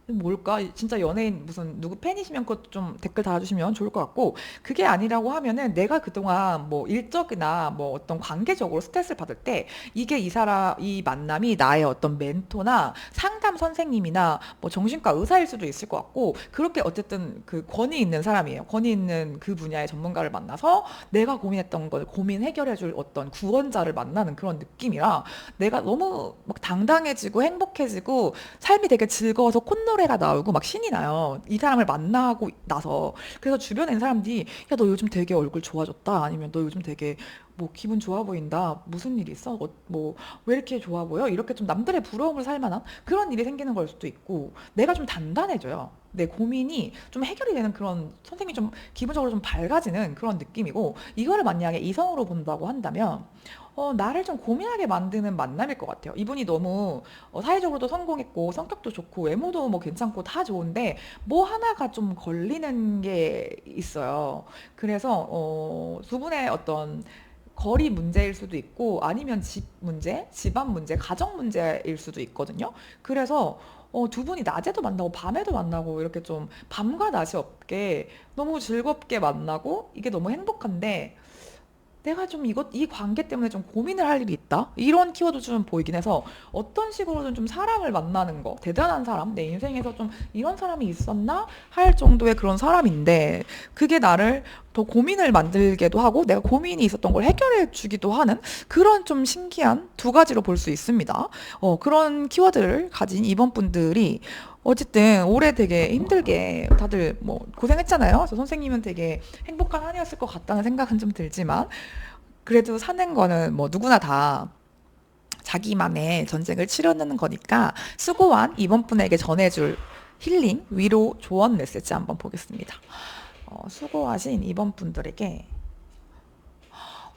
뭘까? 진짜 연예인 무슨 누구 팬이시면 그것 좀 댓글 달아주시면 좋을 것 같고 그게 아니라고 하면은 내가 그동안 뭐 일적이나 뭐 어떤 관계적으로 스트레스를 받을 때 이게 이 만남이 나의 어떤 멘토나 상담 선생님이나 뭐 정신과 의사일 수도 있을 것 같고 그렇게 어쨌든 그 권위 있는 사람이에요. 권위 있는 그 분야의 전문가를 만나서 내가 고민했던 걸 고민 해결해줄 어떤 구원자를 만나는 그런 느낌이라 내가 너무 막 당당해지고 행복해지고 삶이 되게 즐거워서 콧노래가 나오고 막 신이 나요. 이 사람을 만나고 나서. 그래서 주변에 있는 사람들이 야, 너 요즘 되게 얼굴 좋아졌다. 아니면 너 요즘 되게 뭐 기분 좋아 보인다. 무슨 일 있어? 뭐 왜 이렇게 좋아 보여? 이렇게 좀 남들의 부러움을 살 만한 그런 일이 생기는 걸 수도 있고 내가 좀 단단해져요. 내 고민이 좀 해결이 되는 그런 선생님이 좀 기분적으로 좀 밝아지는 그런 느낌이고 이거를 만약에 이성으로 본다고 한다면 나를 좀 고민하게 만드는 만남일 것 같아요. 이분이 너무 사회적으로도 성공했고 성격도 좋고 외모도 뭐 괜찮고 다 좋은데 뭐 하나가 좀 걸리는 게 있어요. 그래서 두 분의 어떤 거리 문제일 수도 있고 아니면 집 문제, 집안 문제, 가정 문제일 수도 있거든요. 그래서 두 분이 낮에도 만나고 밤에도 만나고 이렇게 좀 밤과 낮이 없게 너무 즐겁게 만나고 이게 너무 행복한데 내가 좀 이 관계 때문에 좀 고민을 할 일이 있다? 이런 키워드 좀 보이긴 해서 어떤 식으로든 좀 사람을 만나는 거, 대단한 사람, 내 인생에서 좀 이런 사람이 있었나? 할 정도의 그런 사람인데 그게 나를 더 고민을 만들게도 하고 내가 고민이 있었던 걸 해결해 주기도 하는 그런 좀 신기한 두 가지로 볼 수 있습니다. 그런 키워드를 가진 이번 분들이 어쨌든 올해 되게 힘들게 다들 뭐 고생했잖아요. 그래서 선생님은 되게 행복한 한 해였을 것 같다는 생각은 좀 들지만 그래도 사는 거는 뭐 누구나 다 자기만의 전쟁을 치르는 거니까 수고한 이번 분에게 전해줄 힐링, 위로, 조언 메시지 한번 보겠습니다. 수고하신 이번 분들에게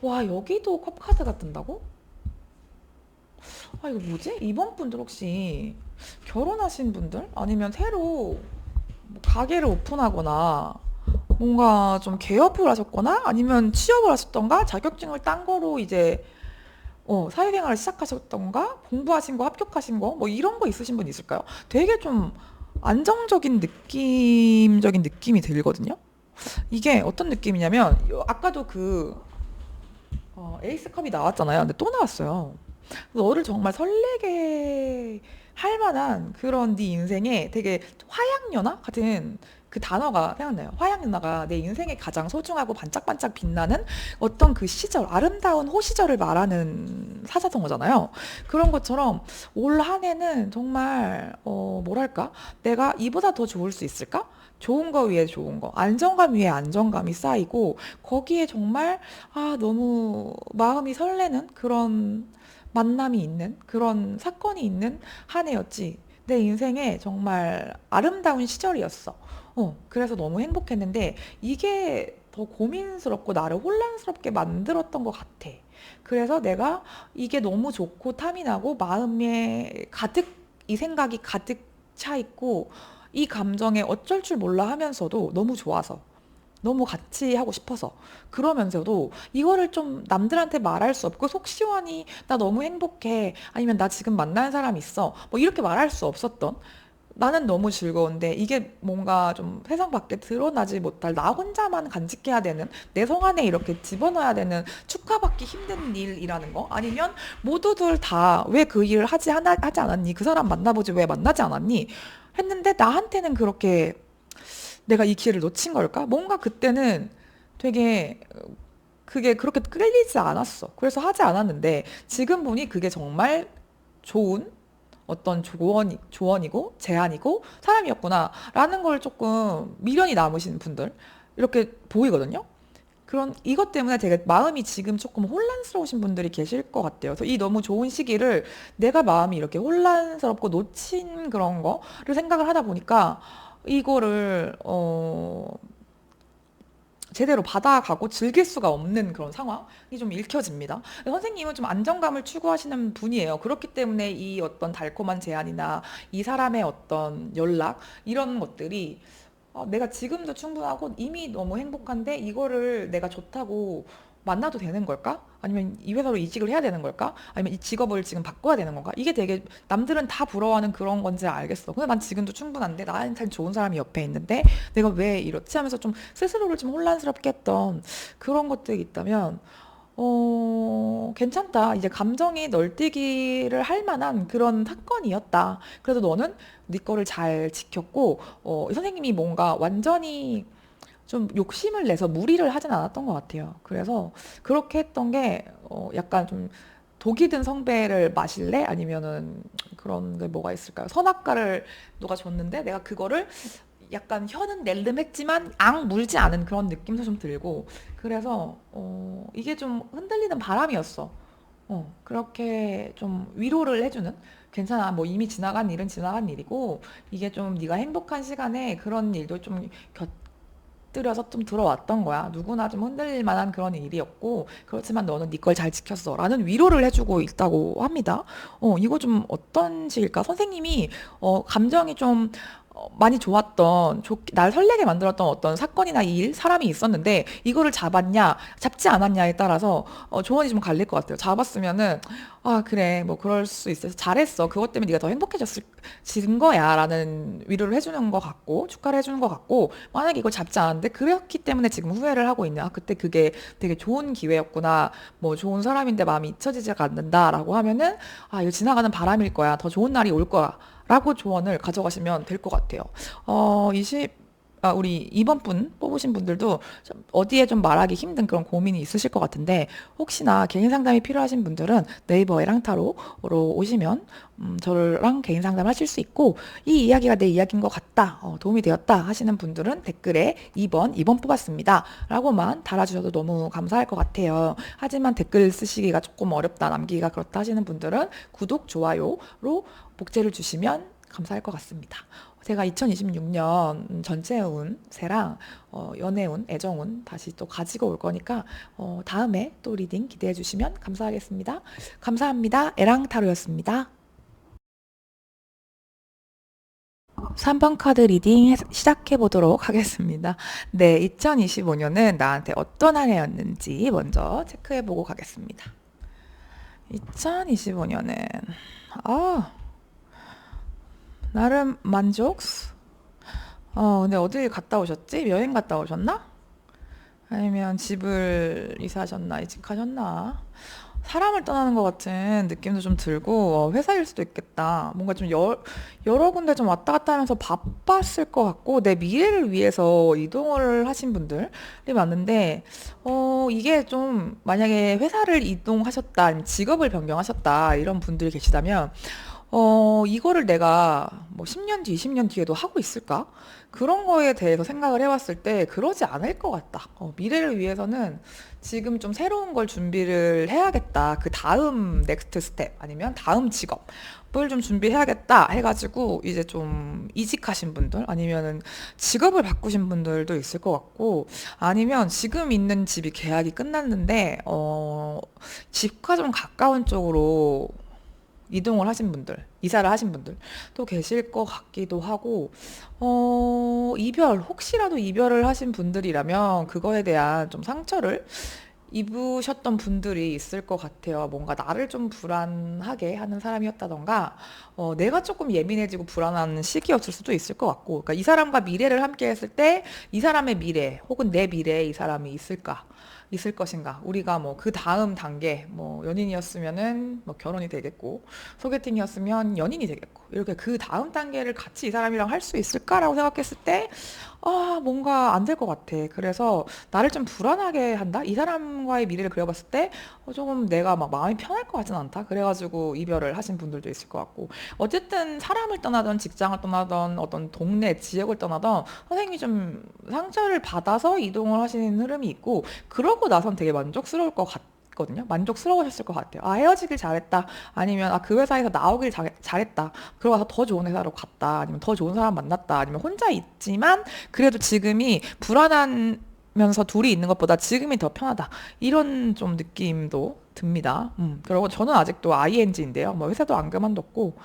와 여기도 컵카드가 뜬다고? 아 이거 뭐지? 이번 분들 혹시 결혼하신 분들? 아니면 새로 뭐 가게를 오픈하거나 뭔가 좀 개업을 하셨거나 아니면 취업을 하셨던가 자격증을 딴 거로 이제 사회생활을 시작하셨던가 공부하신 거 합격하신 거 뭐 이런 거 있으신 분 있을까요? 되게 좀 안정적인 느낌적인 느낌이 들거든요. 이게 어떤 느낌이냐면 아까도 에이스 컵이 나왔잖아요. 근데 또 나왔어요. 너를 정말 설레게 할 만한 그런 네 인생에 되게 화양연화 같은 그 단어가 생각나요. 화양연화가 내 인생에 가장 소중하고 반짝반짝 빛나는 어떤 그 시절, 아름다운 호시절을 말하는 사자성어잖아요. 그런 것처럼 올 한 해는 정말 뭐랄까? 내가 이보다 더 좋을 수 있을까? 좋은 거 위에 좋은 거, 안정감 위에 안정감이 쌓이고 거기에 정말 너무 마음이 설레는 그런 만남이 있는 그런 사건이 있는 한 해였지. 내 인생에 정말 아름다운 시절이었어. 그래서 너무 행복했는데 이게 더 고민스럽고 나를 혼란스럽게 만들었던 것 같아. 그래서 내가 이게 너무 좋고 탐이 나고 마음에 가득 이 생각이 가득 차 있고 이 감정에 어쩔 줄 몰라 하면서도 너무 좋아서 너무 같이 하고 싶어서 그러면서도 이거를 좀 남들한테 말할 수 없고 속 시원히 나 너무 행복해 아니면 나 지금 만나는 사람 있어 뭐 이렇게 말할 수 없었던 나는 너무 즐거운데 이게 뭔가 좀 세상 밖에 드러나지 못할 나 혼자만 간직해야 되는 내 성 안에 이렇게 집어넣어야 되는 축하받기 힘든 일이라는 거 아니면 모두들 다 왜 그 일을 하지 않았니 그 사람 만나보지 왜 만나지 않았니 했는데 나한테는 그렇게 내가 이 기회를 놓친 걸까? 뭔가 그때는 되게 그게 그렇게 끌리지 않았어. 그래서 하지 않았는데 지금 보니 그게 정말 좋은 어떤 조언이고 제안이고 사람이었구나라는 걸 조금 미련이 남으신 분들 이렇게 보이거든요. 그런 이것 때문에 되게 마음이 지금 조금 혼란스러우신 분들이 계실 것 같아요. 그래서 이 너무 좋은 시기를 내가 마음이 이렇게 혼란스럽고 놓친 그런 거를 생각을 하다 보니까 이거를 제대로 받아가고 즐길 수가 없는 그런 상황이 좀 읽혀집니다. 선생님은 좀 안정감을 추구하시는 분이에요. 그렇기 때문에 이 어떤 달콤한 제안이나 이 사람의 어떤 연락 이런 것들이 내가 지금도 충분하고 이미 너무 행복한데 이거를 내가 좋다고 만나도 되는 걸까? 아니면 이 회사로 이직을 해야 되는 걸까? 아니면 이 직업을 지금 바꿔야 되는 건가? 이게 되게 남들은 다 부러워하는 그런 건지 알겠어. 근데 난 지금도 충분한데 나한테는 좋은 사람이 옆에 있는데 내가 왜 이렇지 하면서 좀 스스로를 좀 혼란스럽게 했던 그런 것들이 있다면 괜찮다. 이제 감정이 널뛰기를 할 만한 그런 사건이었다. 그래도 너는 네 거를 잘 지켰고, 이 선생님이 뭔가 완전히 좀 욕심을 내서 무리를 하진 않았던 것 같아요. 그래서 그렇게 했던 게, 약간 좀 독이 든 성배를 마실래? 아니면은 그런 게 뭐가 있을까요? 선악과를 누가 줬는데 내가 그거를 약간 혀는 낼름했지만 앙 물지 않은 그런 느낌도 좀 들고 그래서 이게 좀 흔들리는 바람이었어. 그렇게 좀 위로를 해주는 괜찮아 뭐 이미 지나간 일은 지나간 일이고 이게 좀 네가 행복한 시간에 그런 일도 좀 곁들여서 좀 들어왔던 거야. 누구나 좀 흔들릴 만한 그런 일이었고 그렇지만 너는 네 걸 잘 지켰어 라는 위로를 해주고 있다고 합니다. 이거 좀 어떤 식일까? 선생님이 감정이 좀 많이 좋았던, 날 설레게 만들었던 어떤 사건이나 일, 사람이 있었는데, 이거를 잡았냐, 잡지 않았냐에 따라서, 조언이 좀 갈릴 것 같아요. 잡았으면은, 아, 그래, 뭐, 그럴 수 있어. 잘했어. 그것 때문에 네가 더 진 거야. 라는 위로를 해주는 것 같고, 축하를 해주는 것 같고, 만약에 이걸 잡지 않았는데, 그랬기 때문에 지금 후회를 하고 있냐. 아, 그때 그게 되게 좋은 기회였구나. 뭐, 좋은 사람인데 마음이 잊혀지지가 않는다라고 하면은, 아, 이거 지나가는 바람일 거야. 더 좋은 날이 올 거야. 라고 조언을 가져가시면 될 것 같아요. 어, 20, 우리 이번 분 뽑으신 분들도 좀 어디에 좀 말하기 힘든 그런 고민이 있으실 것 같은데 혹시나 개인 상담이 필요하신 분들은 네이버 에랑타로로 오시면 저랑 개인 상담 하실 수 있고 이 이야기가 내 이야기인 것 같다, 도움이 되었다 하시는 분들은 댓글에 2번 뽑았습니다 라고만 달아주셔도 너무 감사할 것 같아요. 하지만 댓글 쓰시기가 조금 어렵다, 남기기가 그렇다 하시는 분들은 구독, 좋아요로 복제를 주시면 감사할 것 같습니다. 제가 2026년 전체 운세랑 연애 운, 애정 운 다시 또 가지고 올 거니까 다음에 또 리딩 기대해 주시면 감사하겠습니다. 감사합니다. 에랑타로였습니다. 3번 카드 리딩 시작해 보도록 하겠습니다. 네, 2025년은 나한테 어떤 한 해였는지 먼저 체크해 보고 가겠습니다. 2025년은 나름 만족? 근데 어딜 갔다 오셨지? 여행 갔다 오셨나? 아니면 집을 이사하셨나? 이직하셨나? 사람을 떠나는 것 같은 느낌도 좀 들고, 회사일 수도 있겠다. 뭔가 좀 여러 군데 좀 왔다 갔다 하면서 바빴을 것 같고, 내 미래를 위해서 이동을 하신 분들이 많은데, 이게 좀, 만약에 회사를 이동하셨다, 아니면 직업을 변경하셨다, 이런 분들이 계시다면, 이거를 내가 뭐 10년 뒤, 20년 뒤에도 하고 있을까? 그런 거에 대해서 생각을 해봤을 때 그러지 않을 것 같다. 미래를 위해서는 지금 좀 새로운 걸 준비를 해야겠다. 그 다음 넥스트 스텝 아니면 다음 직업을 좀 준비해야겠다 해가지고 이제 좀 이직하신 분들 아니면은 직업을 바꾸신 분들도 있을 것 같고 아니면 지금 있는 집이 계약이 끝났는데 집과 좀 가까운 쪽으로 이동을 하신 분들, 이사를 하신 분들도 계실 것 같기도 하고, 혹시라도 이별을 하신 분들이라면 그거에 대한 좀 상처를 입으셨던 분들이 있을 것 같아요. 뭔가 나를 좀 불안하게 하는 사람이었다던가, 내가 조금 예민해지고 불안한 시기였을 수도 있을 것 같고, 그러니까 이 사람과 미래를 함께 했을 때, 이 사람의 미래, 혹은 내 미래에 이 사람이 있을까? 있을 것인가? 우리가 뭐 그 다음 단계, 뭐 연인이었으면은 뭐 결혼이 되겠고, 소개팅이었으면 연인이 되겠고, 이렇게 그 다음 단계를 같이 이 사람이랑 할 수 있을까라고 생각했을 때, 뭔가 안 될 것 같아. 그래서 나를 좀 불안하게 한다? 이 사람과의 미래를 그려봤을 때, 조금 내가 막 마음이 편할 것 같진 않다? 그래가지고 이별을 하신 분들도 있을 것 같고. 어쨌든 사람을 떠나던 직장을 떠나던 어떤 동네, 지역을 떠나던 선생님이 좀 상처를 받아서 이동을 하시는 흐름이 있고, 그러고 나선 되게 만족스러울 것 같거든요. 만족스러우셨을 것 같아요. 헤어지길 잘했다. 아니면 그 회사에서 나오길 잘했다. 그러고 와서 더 좋은 회사로 갔다. 아니면 더 좋은 사람 만났다. 아니면 혼자 있지만 그래도 지금이 불안한 면서 둘이 있는 것보다 지금이 더 편하다. 이런 좀 느낌도 듭니다. 그리고 저는 아직도 ING인데요. 뭐 회사도 안 그만뒀고,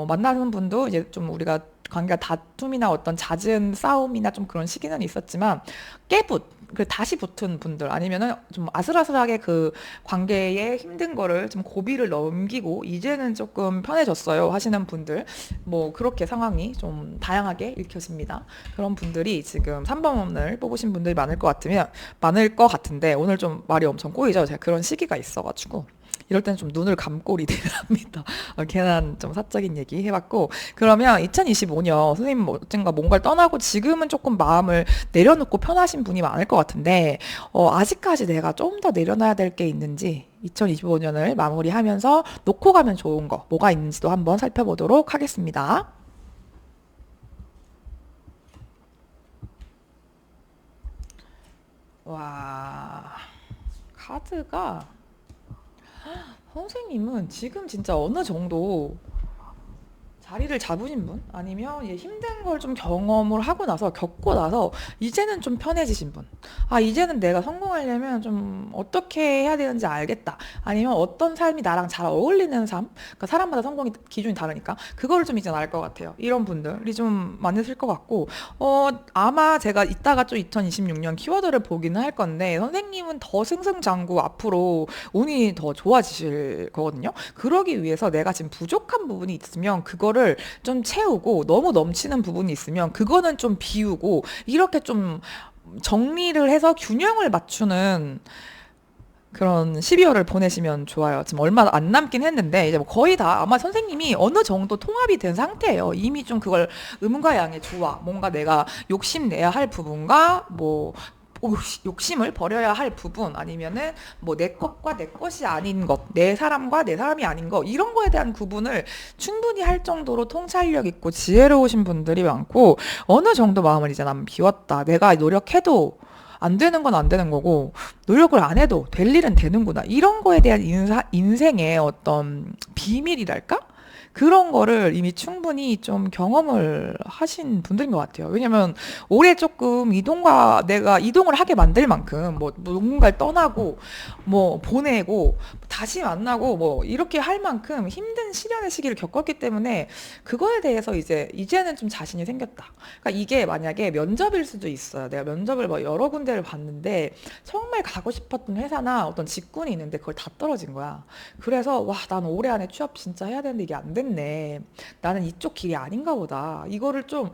만나는 분도 이제 좀 우리가 관계가 다툼이나 어떤 잦은 싸움이나 좀 그런 시기는 있었지만 그 다시 붙은 분들 아니면은 좀 아슬아슬하게 그 관계에 힘든 거를 좀 고비를 넘기고 이제는 조금 편해졌어요 하시는 분들 뭐 그렇게 상황이 좀 다양하게 읽혀집니다. 그런 분들이 지금 3번을 뽑으신 분들이 많을 것 같은데 오늘 좀 말이 엄청 꼬이죠. 제가 그런 시기가 있어가지고. 이럴 때는 좀 눈을 감고 리드를 합니다. 괜한 좀 사적인 얘기 해봤고 그러면 2025년 선생님 언젠가 뭔가를 떠나고 지금은 조금 마음을 내려놓고 편하신 분이 많을 것 같은데 아직까지 내가 좀 더 내려놔야 될 게 있는지 2025년을 마무리하면서 놓고 가면 좋은 거 뭐가 있는지도 한번 살펴보도록 하겠습니다. 와 카드가 선생님은 지금 진짜 어느 정도 자리를 잡으신 분? 아니면 힘든 걸 좀 경험을 하고 나서, 겪고 나서, 이제는 좀 편해지신 분. 이제는 내가 성공하려면 좀 어떻게 해야 되는지 알겠다. 아니면 어떤 삶이 나랑 잘 어울리는 삶? 그러니까 사람마다 성공이 기준이 다르니까. 그거를 좀 이제 알 것 같아요. 이런 분들이 좀 많으실 것 같고, 아마 제가 이따가 좀 2026년 키워드를 보기는 할 건데, 선생님은 더 승승장구 앞으로 운이 더 좋아지실 거거든요. 그러기 위해서 내가 지금 부족한 부분이 있으면 그거를 좀 채우고 너무 넘치는 부분이 있으면 그거는 좀 비우고 이렇게 좀 정리를 해서 균형을 맞추는 그런 12월을 보내시면 좋아요. 지금 얼마 안 남긴 했는데 이제 뭐 거의 다 아마 선생님이 어느 정도 통합이 된 상태예요. 이미 좀 그걸 음과 양의 조화, 뭔가 내가 욕심내야 할 부분과 뭐 욕심을 버려야 할 부분 아니면은 뭐 내 것과 내 것이 아닌 것, 내 사람과 내 사람이 아닌 것 이런 거에 대한 구분을 충분히 할 정도로 통찰력 있고 지혜로우신 분들이 많고 어느 정도 마음을 이제 난 비웠다. 내가 노력해도 안 되는 건 안 되는 거고 노력을 안 해도 될 일은 되는구나. 이런 거에 대한 인생의 어떤 비밀이랄까? 그런 거를 이미 충분히 좀 경험을 하신 분들인 것 같아요. 왜냐면 올해 조금 내가 이동을 하게 만들 만큼 뭐 누군가를 떠나고 뭐 보내고 다시 만나고 뭐 이렇게 할 만큼 힘든 시련의 시기를 겪었기 때문에 그거에 대해서 이제는 좀 자신이 생겼다. 그러니까 이게 만약에 면접일 수도 있어요. 내가 면접을 뭐 여러 군데를 봤는데 정말 가고 싶었던 회사나 어떤 직군이 있는데 그걸 다 떨어진 거야. 그래서 와, 난 올해 안에 취업 진짜 해야 되는데 이게 안 됐네. 나는 이쪽 길이 아닌가 보다. 이거를 좀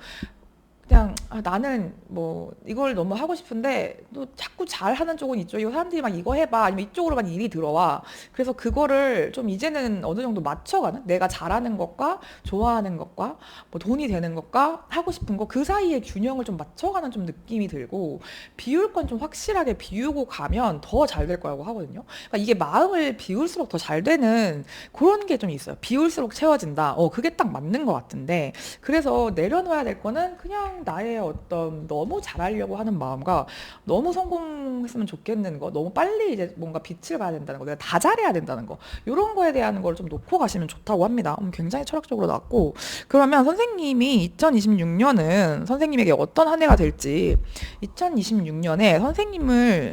그냥 나는 뭐 이걸 너무 하고 싶은데 또 자꾸 잘하는 쪽은 이쪽이고 사람들이 막 이거 해봐 아니면 이쪽으로만 일이 들어와. 그래서 그거를 좀 이제는 어느 정도 맞춰가는 내가 잘하는 것과 좋아하는 것과 뭐 돈이 되는 것과 하고 싶은 거 그 사이에 균형을 좀 맞춰가는 좀 느낌이 들고 비울 건 좀 확실하게 비우고 가면 더 잘 될 거라고 하거든요. 그러니까 이게 마음을 비울수록 더 잘 되는 그런 게 좀 있어요. 비울수록 채워진다. 그게 딱 맞는 것 같은데 그래서 내려놓아야 될 거는 그냥 나의 어떤 너무 잘하려고 하는 마음과 너무 성공했으면 좋겠는 거, 너무 빨리 이제 뭔가 빛을 봐야 된다는 거, 내가 다 잘해야 된다는 거, 이런 거에 대한 걸 좀 놓고 가시면 좋다고 합니다. 굉장히 철학적으로 나왔고, 그러면 선생님이 2026년은 선생님에게 어떤 한 해가 될지, 2026년에 선생님을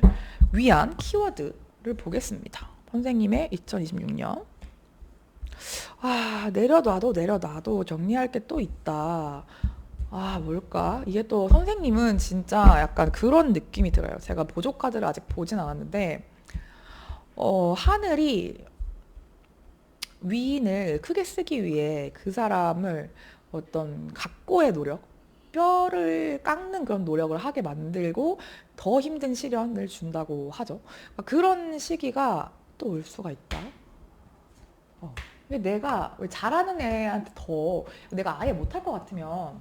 위한 키워드를 보겠습니다. 선생님의 2026년. 내려놔도 정리할 게 또 있다. 뭘까? 이게 또 선생님은 진짜 약간 그런 느낌이 들어요. 제가 보조 카드를 아직 보진 않았는데, 하늘이 위인을 크게 쓰기 위해 그 사람을 어떤 각고의 노력, 뼈를 깎는 그런 노력을 하게 만들고 더 힘든 시련을 준다고 하죠. 그러니까 그런 시기가 또 올 수가 있다. 어. 근데 내가 왜 잘하는 애한테 더 내가 아예 못할 것 같으면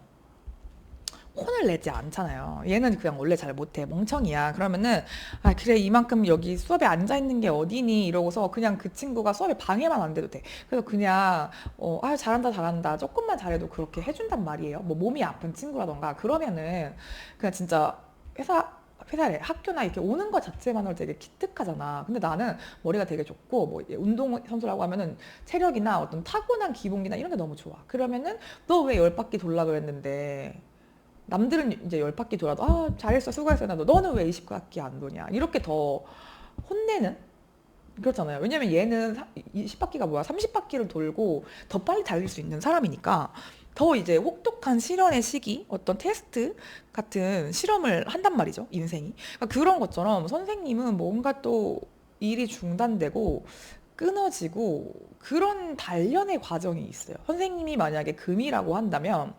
혼을 내지 않잖아요. 얘는 그냥 원래 잘 못해. 멍청이야. 그러면은, 아, 그래, 이만큼 여기 수업에 앉아있는 게 어디니? 이러고서 그냥 그 친구가 수업에 방해만 안 돼도 돼. 그래서 그냥, 아, 잘한다, 잘한다. 조금만 잘해도 그렇게 해준단 말이에요. 뭐 몸이 아픈 친구라던가. 그러면은, 그냥 진짜 회사래, 학교나 이렇게 오는 것 자체만으로 되게 기특하잖아. 근데 나는 머리가 되게 좋고, 뭐, 운동선수라고 하면은 체력이나 어떤 타고난 기본기나 이런 게 너무 좋아. 그러면은, 너 왜 열 바퀴 돌라 그랬는데, 남들은 이제 열 바퀴 돌아도 아 잘했어 수고했어 나도 너는 왜 20바퀴 안 도냐 이렇게 더 혼내는 그렇잖아요. 왜냐면 얘는 20바퀴가 뭐야 30바퀴를 돌고 더 빨리 달릴 수 있는 사람이니까 더 이제 혹독한 실현의 시기 어떤 테스트 같은 실험을 한단 말이죠 인생이. 그러니까 그런 것처럼 선생님은 뭔가 또 일이 중단되고 끊어지고 그런 단련의 과정이 있어요. 선생님이 만약에 금이라고 한다면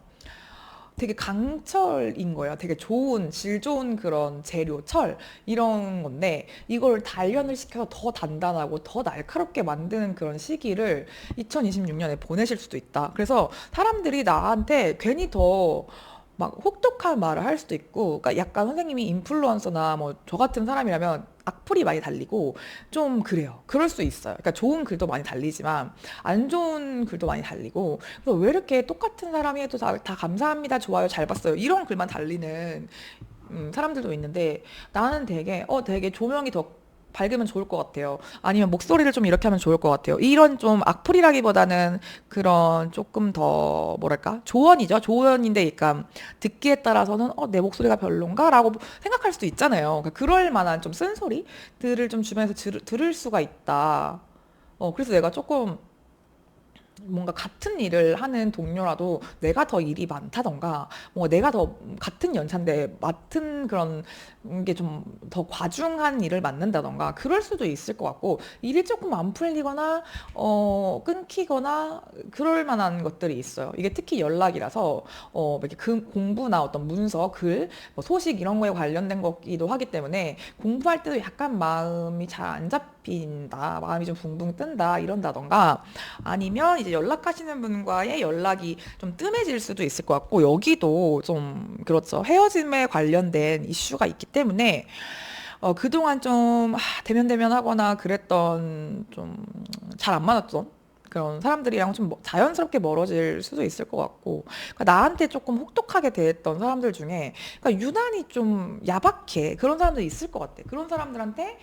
되게 강철인 거예요. 되게 좋은, 질 좋은 그런 재료, 철, 이런 건데, 이걸 단련을 시켜서 더 단단하고 더 날카롭게 만드는 그런 시기를 2026년에 보내실 수도 있다. 그래서 사람들이 나한테 괜히 더 막 혹독한 말을 할 수도 있고, 그러니까 약간 선생님이 인플루언서나 뭐 저 같은 사람이라면 악플이 많이 달리고 좀 그래요. 그럴 수 있어요. 그러니까 좋은 글도 많이 달리지만 안 좋은 글도 많이 달리고 그래서 왜 이렇게 똑같은 사람이 해도 다 감사합니다, 좋아요, 잘 봤어요 이런 글만 달리는 사람들도 있는데 나는 되게 조명이 더 밝으면 좋을 것 같아요. 아니면 목소리를 좀 이렇게 하면 좋을 것 같아요. 이런 좀 악플이라기보다는 그런 조금 더 뭐랄까 조언이죠. 조언인데 그러니까 듣기에 따라서는 내 목소리가 별론가라고 생각할 수도 있잖아요. 그러니까 그럴 만한 좀 쓴소리들을 좀 주변에서 들을 수가 있다. 그래서 내가 조금 뭔가 같은 일을 하는 동료라도 내가 더 일이 많다던가, 뭔가 내가 더 같은 연차인데 맡은 그런 게 좀 더 과중한 일을 맡는다던가, 그럴 수도 있을 것 같고, 일이 조금 안 풀리거나, 끊기거나, 그럴 만한 것들이 있어요. 이게 특히 연락이라서, 이렇게 공부나 어떤 문서, 글, 뭐 소식 이런 거에 관련된 거기도 하기 때문에, 공부할 때도 약간 마음이 잘 안 잡힌다, 마음이 좀 붕붕 뜬다, 이런다던가, 아니면 이제 연락하시는 분과의 연락이 좀 뜸해질 수도 있을 것 같고 여기도 좀 그렇죠. 헤어짐에 관련된 이슈가 있기 때문에 그동안 좀 대면대면하거나 그랬던 좀 잘 안 맞았던 그런 사람들이랑 좀 자연스럽게 멀어질 수도 있을 것 같고 그러니까 나한테 조금 혹독하게 대했던 사람들 중에 그러니까 유난히 좀 야박해 그런 사람들이 있을 것 같아. 그런 사람들한테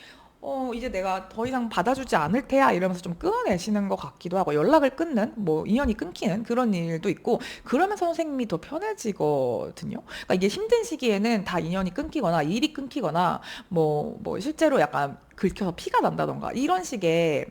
이제 내가 더 이상 받아주지 않을 테야 이러면서 좀 끊어내시는 것 같기도 하고 연락을 끊는 뭐 인연이 끊기는 그런 일도 있고 그러면서 선생님이 더 편해지거든요. 그러니까 이게 힘든 시기에는 다 인연이 끊기거나 일이 끊기거나 뭐 실제로 약간 긁혀서 피가 난다던가 이런 식의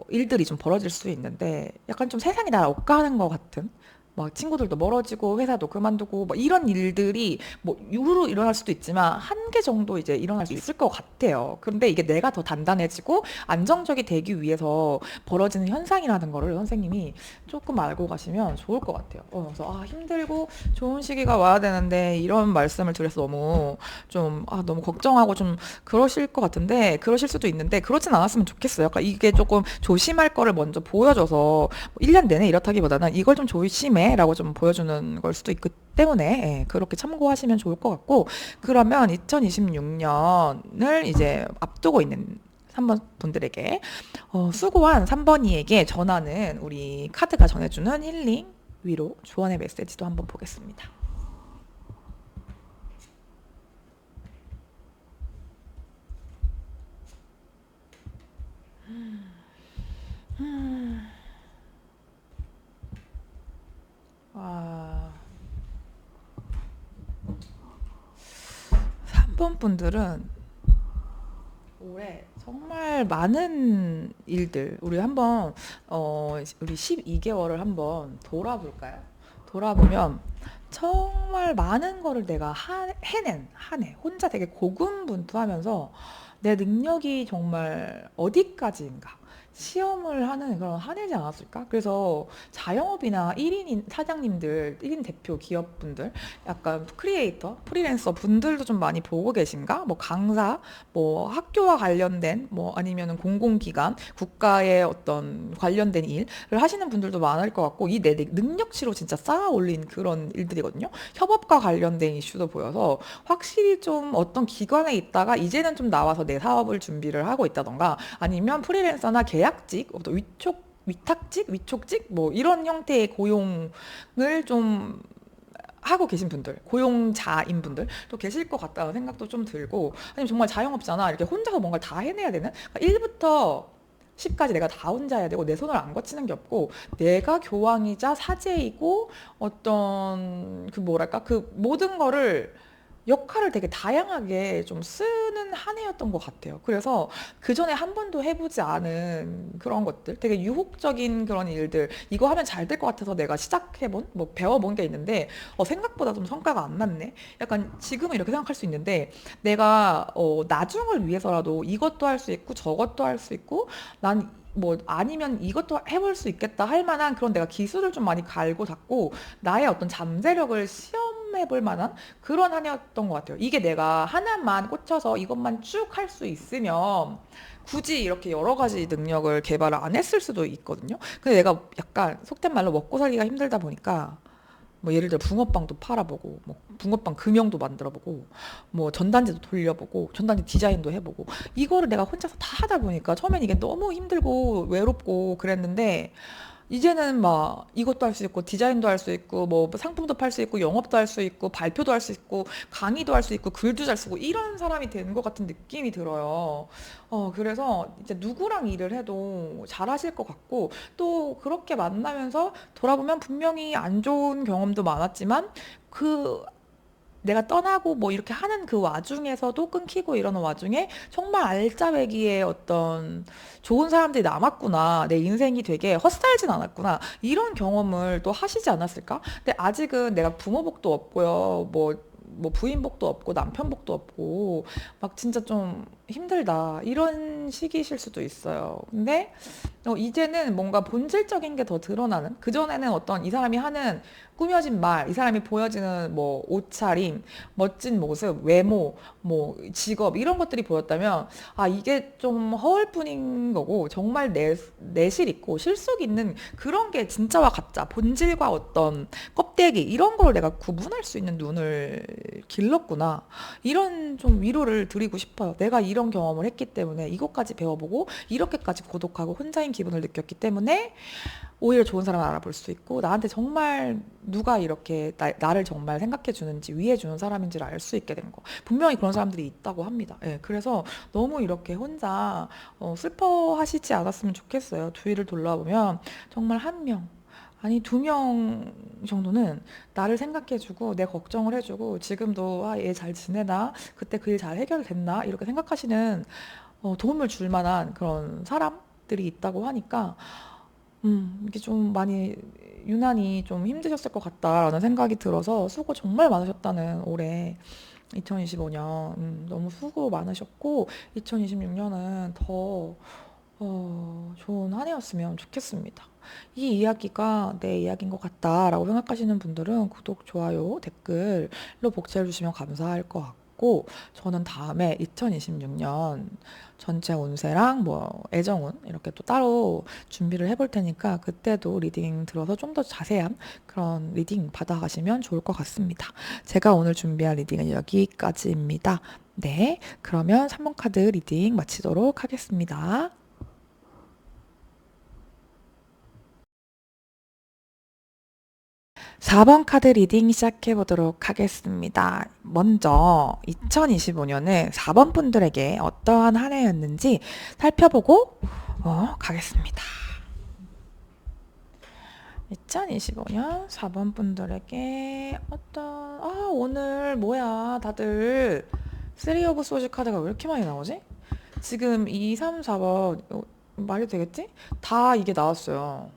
일들이 좀 벌어질 수 있는데 약간 좀 세상이 날 억까하는 것 같은 막 친구들도 멀어지고 회사도 그만두고 뭐 이런 일들이 뭐 유로 일어날 수도 있지만 한 개 정도 이제 일어날 수 있을 것 같아요. 그런데 이게 내가 더 단단해지고 안정적이 되기 위해서 벌어지는 현상이라는 거를 선생님이 조금 알고 가시면 좋을 것 같아요. 그래서 힘들고 좋은 시기가 와야 되는데 이런 말씀을 드려서 너무 좀 너무 걱정하고 좀 그러실 것 같은데 그러실 수도 있는데 그렇진 않았으면 좋겠어요. 그러니까 이게 조금 조심할 거를 먼저 보여줘서 1년 내내 이렇다기보다는 이걸 좀 조심해 라고 좀 보여주는 걸 수도 있기 때문에 그렇게 참고하시면 좋을 것 같고 그러면 2026년을 이제 앞두고 있는 3번 분들에게 수고한 3번이에게 전하는 우리 카드가 전해주는 힐링, 위로, 조언의 메시지도 한번 보겠습니다. 아, 3번 분들은 올해 정말 많은 일들 우리 한번 우리 12개월을 한번 돌아볼까요? 돌아보면 정말 많은 거를 내가 해낸 한 해 혼자 되게 고군분투하면서 내 능력이 정말 어디까지인가 시험을 하는 그런 한 해지 않았을까? 그래서 자영업이나 1인 사장님들, 1인 대표 기업분들, 약간 크리에이터, 프리랜서 분들도 좀 많이 보고 계신가? 뭐 강사, 뭐 학교와 관련된, 뭐 아니면은 공공기관, 국가의 어떤 관련된 일을 하시는 분들도 많을 것 같고, 이 내 능력치로 진짜 쌓아 올린 그런 일들이거든요. 협업과 관련된 이슈도 보여서 확실히 좀 어떤 기관에 있다가 이제는 좀 나와서 내 사업을 준비를 하고 있다던가 아니면 프리랜서나 계약직, 어떤 위탁직, 위촉직 뭐 이런 형태의 고용을 좀 하고 계신 분들, 고용자인 분들 또 계실 것 같다는 생각도 좀 들고, 아니면 정말 자영업자나 이렇게 혼자서 뭔가를 다 해내야 되는, 그러니까 1부터 10까지 내가 다 혼자 해야 되고 내 손을 안 거치는 게 없고 내가 교황이자 사제이고 어떤 그 뭐랄까 그 모든 거를 역할을 되게 다양하게 좀 쓰는 한 해였던 것 같아요. 그래서 그 전에 한 번도 해보지 않은 그런 것들, 되게 유혹적인 그런 일들, 이거 하면 잘 될 것 같아서 내가 시작해본, 뭐 배워본 게 있는데, 생각보다 좀 성과가 안 났네. 약간 지금은 이렇게 생각할 수 있는데, 내가, 나중을 위해서라도 이것도 할 수 있고, 저것도 할 수 있고, 난 뭐 아니면 이것도 해볼 수 있겠다 할 만한 그런 내가 기술을 좀 많이 갈고 닦고 나의 어떤 잠재력을 시험해 볼 만한 그런 한 해였던 것 같아요. 이게 내가 하나만 꽂혀서 이것만 쭉 할 수 있으면 굳이 이렇게 여러 가지 능력을 개발을 안 했을 수도 있거든요. 근데 내가 약간 속된 말로 먹고 살기가 힘들다 보니까 뭐 예를 들어 붕어빵도 팔아보고 뭐 붕어빵 금형도 만들어보고 뭐 전단지도 돌려보고 전단지 디자인도 해보고 이거를 내가 혼자서 다 하다 보니까 처음엔 이게 너무 힘들고 외롭고 그랬는데 이제는 막 이것도 할 수 있고 디자인도 할 수 있고 뭐 상품도 팔 수 있고 영업도 할 수 있고 발표도 할 수 있고 강의도 할 수 있고 글도 잘 쓰고 이런 사람이 되는 것 같은 느낌이 들어요. 그래서 이제 누구랑 일을 해도 잘하실 것 같고 또 그렇게 만나면서 돌아보면 분명히 안 좋은 경험도 많았지만 그 내가 떠나고 뭐 이렇게 하는 그 와중에서도 끊기고 이러는 와중에 정말 알짜배기의 어떤 좋은 사람들이 남았구나. 내 인생이 되게 헛살진 않았구나. 이런 경험을 또 하시지 않았을까? 근데 아직은 내가 부모복도 없고요. 뭐 부인복도 없고 남편복도 없고 막 진짜 좀 힘들다. 이런 시기실 수도 있어요. 근데 이제는 뭔가 본질적인 게 더 드러나는 그전에는 어떤 이 사람이 하는 꾸며진 말, 이 사람이 보여지는 뭐 옷차림, 멋진 모습, 외모, 뭐 직업 이런 것들이 보였다면 아 이게 좀 허울뿐인 거고 정말 내실 있고 실속 있는 그런 게 진짜와 가짜, 본질과 어떤 껍데기 이런 걸 내가 구분할 수 있는 눈을 길렀구나. 이런 좀 위로를 드리고 싶어요. 내가 이런 경험을 했기 때문에 이것까지 배워보고 이렇게까지 고독하고 혼자인 기분을 느꼈기 때문에 오히려 좋은 사람을 알아볼 수 있고 나한테 정말 누가 이렇게 나를 정말 생각해 주는지 위해 주는 사람인지를 알 수 있게 된 거. 분명히 그런 사람들이 있다고 합니다. 예, 그래서 너무 이렇게 혼자 슬퍼하시지 않았으면 좋겠어요. 주위를 돌아보면 정말 한 명, 아니 두 명 정도는 나를 생각해주고 내 걱정을 해주고 지금도 아, 얘 잘 지내나? 그때 그 일 잘 해결됐나? 이렇게 생각하시는 도움을 줄 만한 그런 사람들이 있다고 하니까 이게 좀 많이 유난히 좀 힘드셨을 것 같다라는 생각이 들어서 수고 정말 많으셨다는 올해 2025년 너무 수고 많으셨고 2026년은 더 좋은 한 해였으면 좋겠습니다. 이 이야기가 내 이야기인 것 같다라고 생각하시는 분들은 구독, 좋아요, 댓글로 복제해 주시면 감사할 것 같고 저는 다음에 2026년 전체 운세랑 뭐 애정운 이렇게 또 따로 준비를 해볼 테니까 그때도 리딩 들어서 좀 더 자세한 그런 리딩 받아가시면 좋을 것 같습니다. 제가 오늘 준비한 리딩은 여기까지입니다. 네, 그러면 3번 카드 리딩 마치도록 하겠습니다. 4번 카드 리딩 시작해 보도록 하겠습니다. 먼저 2025년은 4번 분들에게 어떠한 한 해였는지 살펴보고 가겠습니다. 2025년 4번 분들에게 오늘 뭐야 다들 3 오브 소즈 카드가 왜 이렇게 많이 나오지? 지금 2, 3, 4번 말이 되겠지? 다 이게 나왔어요.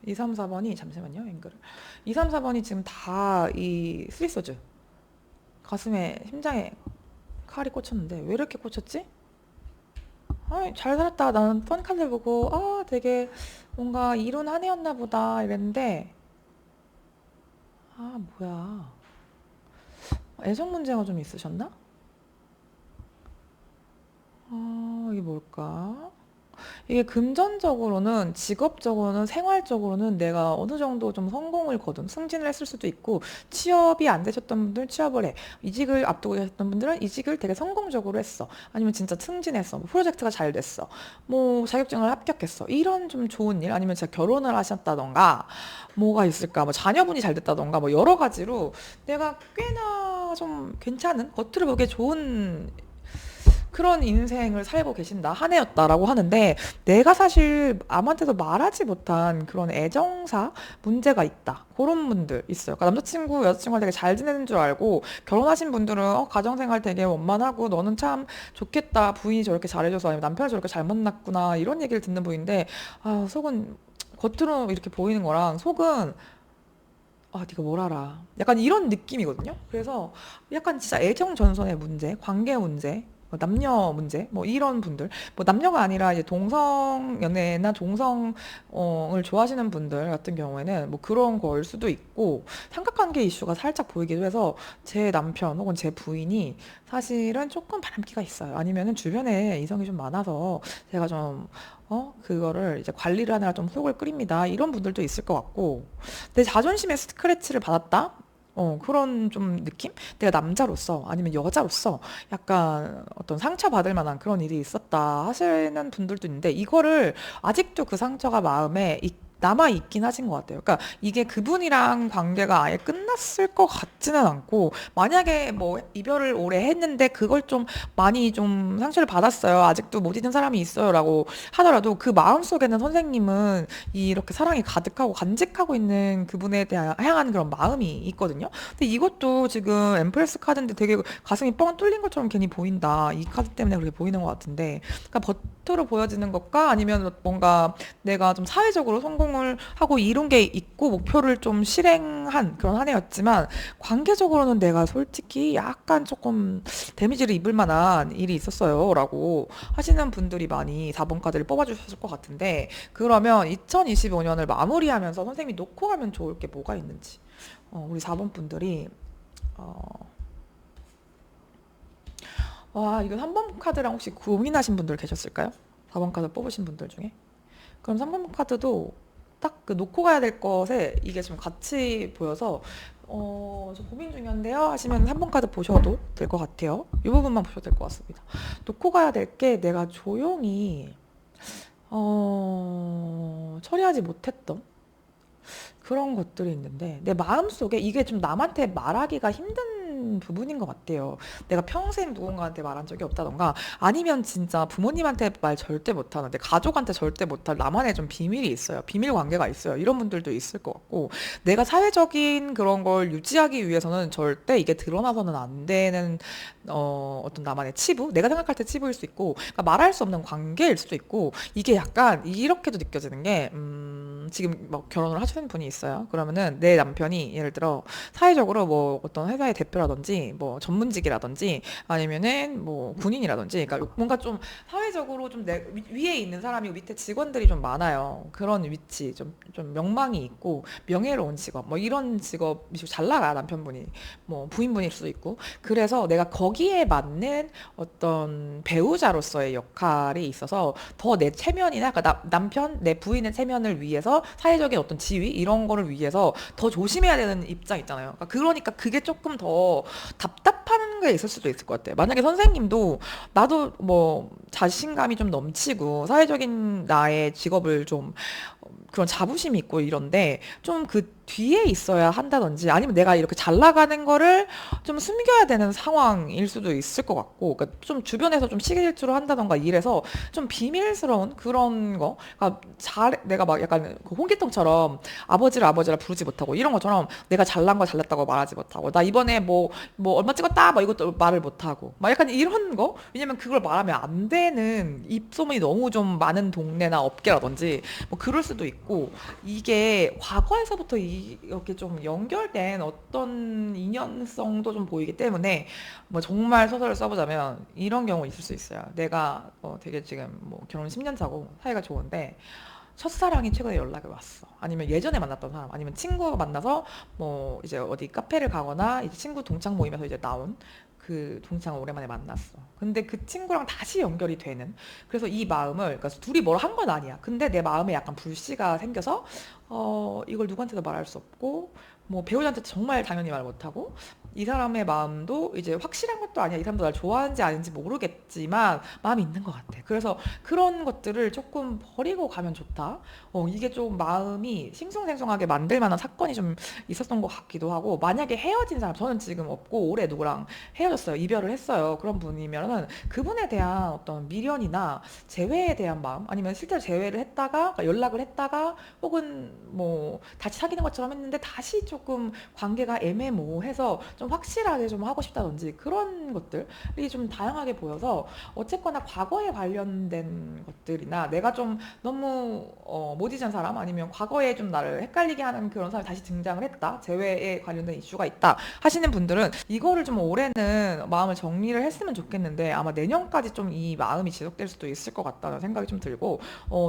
2, 3, 4번이 잠시만요. 앵글을. 2, 3, 4번이 지금 다 이 스리소즈 가슴에 심장에 칼이 꽂혔는데 왜 이렇게 꽂혔지? 아, 잘 살았다. 나는 펀카드 보고, 아, 되게 뭔가 이룬 한 해였나 보다. 이랬는데, 아, 뭐야. 애정 문제가 좀 있으셨나? 이게 뭘까? 이게 금전적으로는, 직업적으로는, 생활적으로는 내가 어느 정도 좀 성공을 거둔, 승진을 했을 수도 있고, 취업이 안 되셨던 분들은 취업을 해. 이직을 앞두고 계셨던 분들은 이직을 되게 성공적으로 했어. 아니면 진짜 승진했어. 뭐 프로젝트가 잘 됐어. 뭐 자격증을 합격했어. 이런 좀 좋은 일, 아니면 진짜 결혼을 하셨다던가, 뭐가 있을까? 뭐 자녀분이 잘 됐다던가, 뭐 여러 가지로 내가 꽤나 좀 괜찮은, 겉으로 보기에 좋은 그런 인생을 살고 계신다, 한 해였다라고 하는데, 내가 사실 아무한테도 말하지 못한 그런 애정사 문제가 있다. 그런 분들 있어요. 그러니까 남자친구, 여자친구가 되게 잘 지내는 줄 알고, 결혼하신 분들은 가정생활 되게 원만하고, 너는 참 좋겠다. 부인이 저렇게 잘해줘서, 아니면 남편이 저렇게 잘 만났구나. 이런 얘기를 듣는 분인데, 아, 속은, 겉으로 이렇게 보이는 거랑 속은 아, 네가 뭘 알아. 약간 이런 느낌이거든요. 그래서 약간 진짜 애정 전선의 문제, 관계 문제, 뭐 남녀 문제, 뭐 이런 분들, 뭐 남녀가 아니라 이제 동성 연애나 동성을 좋아하시는 분들 같은 경우에는 뭐 그런 걸 수도 있고, 삼각관계 이슈가 살짝 보이기도 해서 제 남편 혹은 제 부인이 사실은 조금 바람기가 있어요. 아니면은 주변에 이성이 좀 많아서 제가 좀 그거를 이제 관리를 하느라 좀 속을 끓입니다. 이런 분들도 있을 것 같고, 내 자존심에 스크래치를 받았다? 그런 좀 느낌? 내가 남자로서 아니면 여자로서 약간 어떤 상처받을 만한 그런 일이 있었다 하시는 분들도 있는데, 이거를 아직도 그 상처가 마음에 남아 있긴 하신 것 같아요. 그러니까 이게 그분이랑 관계가 아예 끝났을 것 같지는 않고, 만약에 뭐 이별을 오래 했는데 그걸 좀 많이 좀 상처를 받았어요. 아직도 못 잊은 사람이 있어요라고 하더라도, 그 마음속에는 선생님은 이렇게 사랑이 가득하고 간직하고 있는 그분에 대한 향한 그런 마음이 있거든요. 근데 이것도 지금 엠프레스 카드인데 되게 가슴이 뻥 뚫린 것처럼 괜히 보인다. 이 카드 때문에 그렇게 보이는 것 같은데, 그러니까 겉으로 보여지는 것과, 아니면 뭔가 내가 좀 사회적으로 성공을 하고 이룬 게 있고 목표를 좀 실행한 그런 한 해였지만, 관계적으로는 내가 솔직히 약간 조금 데미지를 입을 만한 일이 있었어요. 라고 하시는 분들이 많이 4번 카드를 뽑아주셨을 것 같은데, 그러면 2025년을 마무리하면서 선생님이 놓고 가면 좋을 게 뭐가 있는지, 우리 4번 분들이, 어, 와, 이거 3번 카드랑 혹시 고민하신 분들 계셨을까요? 4번 카드 뽑으신 분들 중에? 그럼 3번 카드도 딱 그 놓고 가야 될 것에 이게 좀 같이 보여서, 저 고민 중이었는데요 하시면 3번 카드 보셔도 될 것 같아요. 이 부분만 보셔도 될 것 같습니다. 놓고 가야 될 게, 내가 조용히 처리하지 못했던 그런 것들이 있는데, 내 마음속에 이게 좀 남한테 말하기가 힘든 부분인 것 같아요. 내가 평생 누군가한테 말한 적이 없다던가, 아니면 진짜 부모님한테 말 절대 못하는데 가족한테 절대 못할 나만의 좀 비밀이 있어요. 비밀 관계가 있어요. 이런 분들도 있을 것 같고, 내가 사회적인 그런 걸 유지하기 위해서는 절대 이게 드러나서는 안 되는 어떤 나만의 치부? 내가 생각할 때 치부일 수 있고, 그러니까 말할 수 없는 관계일 수도 있고, 이게 약간 이렇게도 느껴지는 게, 지금 뭐 결혼을 하시는 분이 있어요. 그러면은 내 남편이 예를 들어 사회적으로 뭐 어떤 회사의 대표라든지 뭐 전문직이라든지 아니면은 뭐 군인이라든지, 그러니까 뭔가 좀 사회적으로 좀 내 위에 있는 사람이고 밑에 직원들이 좀 많아요. 그런 위치, 좀 명망이 있고 명예로운 직업, 뭐 이런 직업이 잘 나가, 남편분이 뭐 부인분일 수도 있고. 그래서 내가 거기에 맞는 어떤 배우자로서의 역할이 있어서 더 내 체면이나, 그러니까 남편, 내 부인의 체면을 위해서, 사회적인 어떤 지위 이런 거를 위해서 더 조심해야 되는 입장 있잖아요. 그러니까 그게 조금 더 답답한 게 있을 수도 있을 것 같아요. 만약에 선생님도, 나도 뭐 자신감이 좀 넘치고 사회적인 나의 직업을 좀 그런 자부심이 있고 이런데, 좀 그 뒤에 있어야 한다든지, 아니면 내가 이렇게 잘 나가는 거를 좀 숨겨야 되는 상황일 수도 있을 것 같고, 그러니까 좀 주변에서 좀 시기질투를 한다던가 이래서 좀 비밀스러운 그런 거, 그러니까 내가 막 약간 그 홍길동처럼 아버지를 아버지라 부르지 못하고, 이런 것처럼 내가 잘난 거 잘났다고 말하지 못하고, 나 이번에 뭐 얼마 찍었다 막 이것도 말을 못하고, 막 약간 이런 거. 왜냐면 그걸 말하면 안 되는 입소문이 너무 좀 많은 동네나 업계라든지 뭐 그럴 수도 있고, 이게 과거에서부터 이 이렇게 좀 연결된 어떤 인연성도 좀 보이기 때문에 뭐 정말 소설을 써보자면 이런 경우 있을 수 있어요. 내가 되게 지금 뭐 결혼 10년 차고 사이가 좋은데 첫사랑이 최근에 연락이 왔어. 아니면 예전에 만났던 사람, 아니면 친구가 만나서 뭐 이제 어디 카페를 가거나 이제 친구 동창 모임에서 이제 나온 그 동창을 오랜만에 만났어. 근데 그 친구랑 다시 연결이 되는. 그래서 이 마음을, 그러니까 둘이 뭘 한 건 아니야. 근데 내 마음에 약간 불씨가 생겨서 이걸 누구한테도 말할 수 없고 뭐 배우자한테 정말 당연히 말 못하고 이 사람의 마음도 이제 확실한 것도 아니야. 이 사람도 날 좋아하는지 아닌지 모르겠지만 마음이 있는 것 같아. 그래서 그런 것들을 조금 버리고 가면 좋다. 이게 좀 마음이 싱숭생숭하게 만들 만한 사건이 좀 있었던 것 같기도 하고 만약에 헤어진 사람 저는 지금 없고 올해 누구랑 헤어졌어요. 이별을 했어요. 그런 분이면은 그분에 대한 어떤 미련이나 재회에 대한 마음 아니면 실제로 재회를 했다가 그러니까 연락을 했다가 혹은 뭐 다시 사귀는 것처럼 했는데 다시 조금 관계가 애매모호해서 좀 확실하게 좀 하고 싶다든지 그런 것들이 좀 다양하게 보여서 어쨌거나 과거에 관련된 것들이나 내가 좀 너무 못 잊은 사람 아니면 과거에 좀 나를 헷갈리게 하는 그런 사람이 다시 등장을 했다. 재회에 관련된 이슈가 있다 하시는 분들은 이거를 좀 올해는 마음을 정리를 했으면 좋겠는데 아마 내년까지 좀 이 마음이 지속될 수도 있을 것 같다는 생각이 좀 들고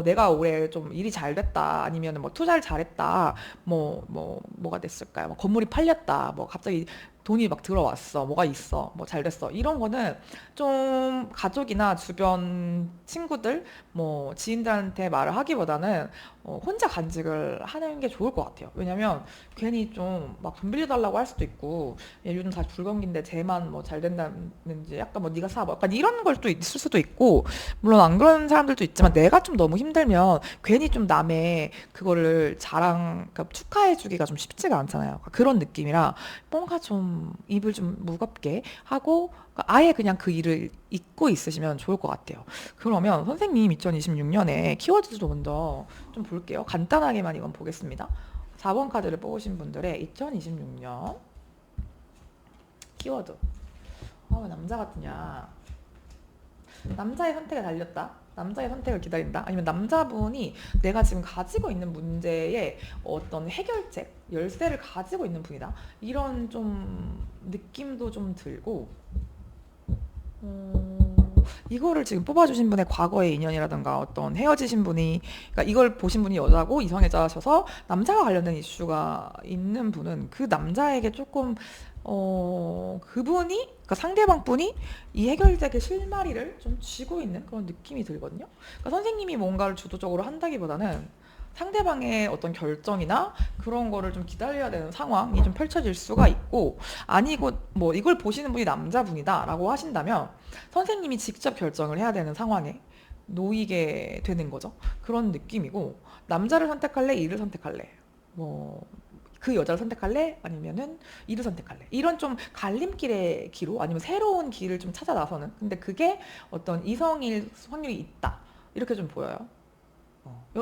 내가 올해 좀 일이 잘 됐다 아니면 뭐 투자를 잘했다 뭐가 됐을까요? 뭐 건물이 팔렸다 뭐 갑자기 돈이 막 들어왔어. 뭐가 있어. 뭐 잘 됐어. 이런 거는 좀 가족이나 주변 친구들, 뭐 지인들한테 말을 하기보다는 혼자 간직을 하는 게 좋을 것 같아요. 왜냐면 괜히 좀 막 돈 빌려달라고 할 수도 있고 요즘 다 불경기인데 쟤만 뭐 잘 된다는지 약간 뭐 네가 사 뭐 약간 이런 걸 또 있을 수도 있고 물론 안 그런 사람들도 있지만 내가 좀 너무 힘들면 괜히 좀 남의 그거를 그러니까 축하해주기가 좀 쉽지가 않잖아요. 그러니까 그런 느낌이라 뭔가 좀 입을 좀 무겁게 하고 아예 그냥 그 일을 잊고 있으시면 좋을 것 같아요. 그러면 선생님 2026년에 키워드도 먼저 좀 볼게요. 간단하게만 이건 보겠습니다. 4번 카드를 뽑으신 분들의 2026년 키워드. 왜 남자 같으냐. 남자의 선택에 달렸다. 남자의 선택을 기다린다. 아니면 남자분이 내가 지금 가지고 있는 문제에 어떤 해결책, 열쇠를 가지고 있는 분이다. 이런 좀 느낌도 좀 들고, 이거를 지금 뽑아주신 분의 과거의 인연이라든가 어떤 헤어지신 분이, 그러니까 이걸 보신 분이 여자고 이성애자셔서 남자와 관련된 이슈가 있는 분은 그 남자에게 조금 그분이, 그러니까 상대방 분이 이 해결책의 실마리를 좀 쥐고 있는 그런 느낌이 들거든요. 그러니까 선생님이 뭔가를 주도적으로 한다기보다는 상대방의 어떤 결정이나 그런 거를 좀 기다려야 되는 상황이 좀 펼쳐질 수가 있고, 아니고 뭐 이걸 보시는 분이 남자분이다라고 하신다면 선생님이 직접 결정을 해야 되는 상황에 놓이게 되는 거죠. 그런 느낌이고, 남자를 선택할래, 이를 선택할래, 뭐 그 여자를 선택할래? 아니면은 이를 선택할래? 이런 좀 갈림길의 기로 아니면 새로운 길을 좀 찾아 나서는, 근데 그게 어떤 이성일 확률이 있다 이렇게 좀 보여요.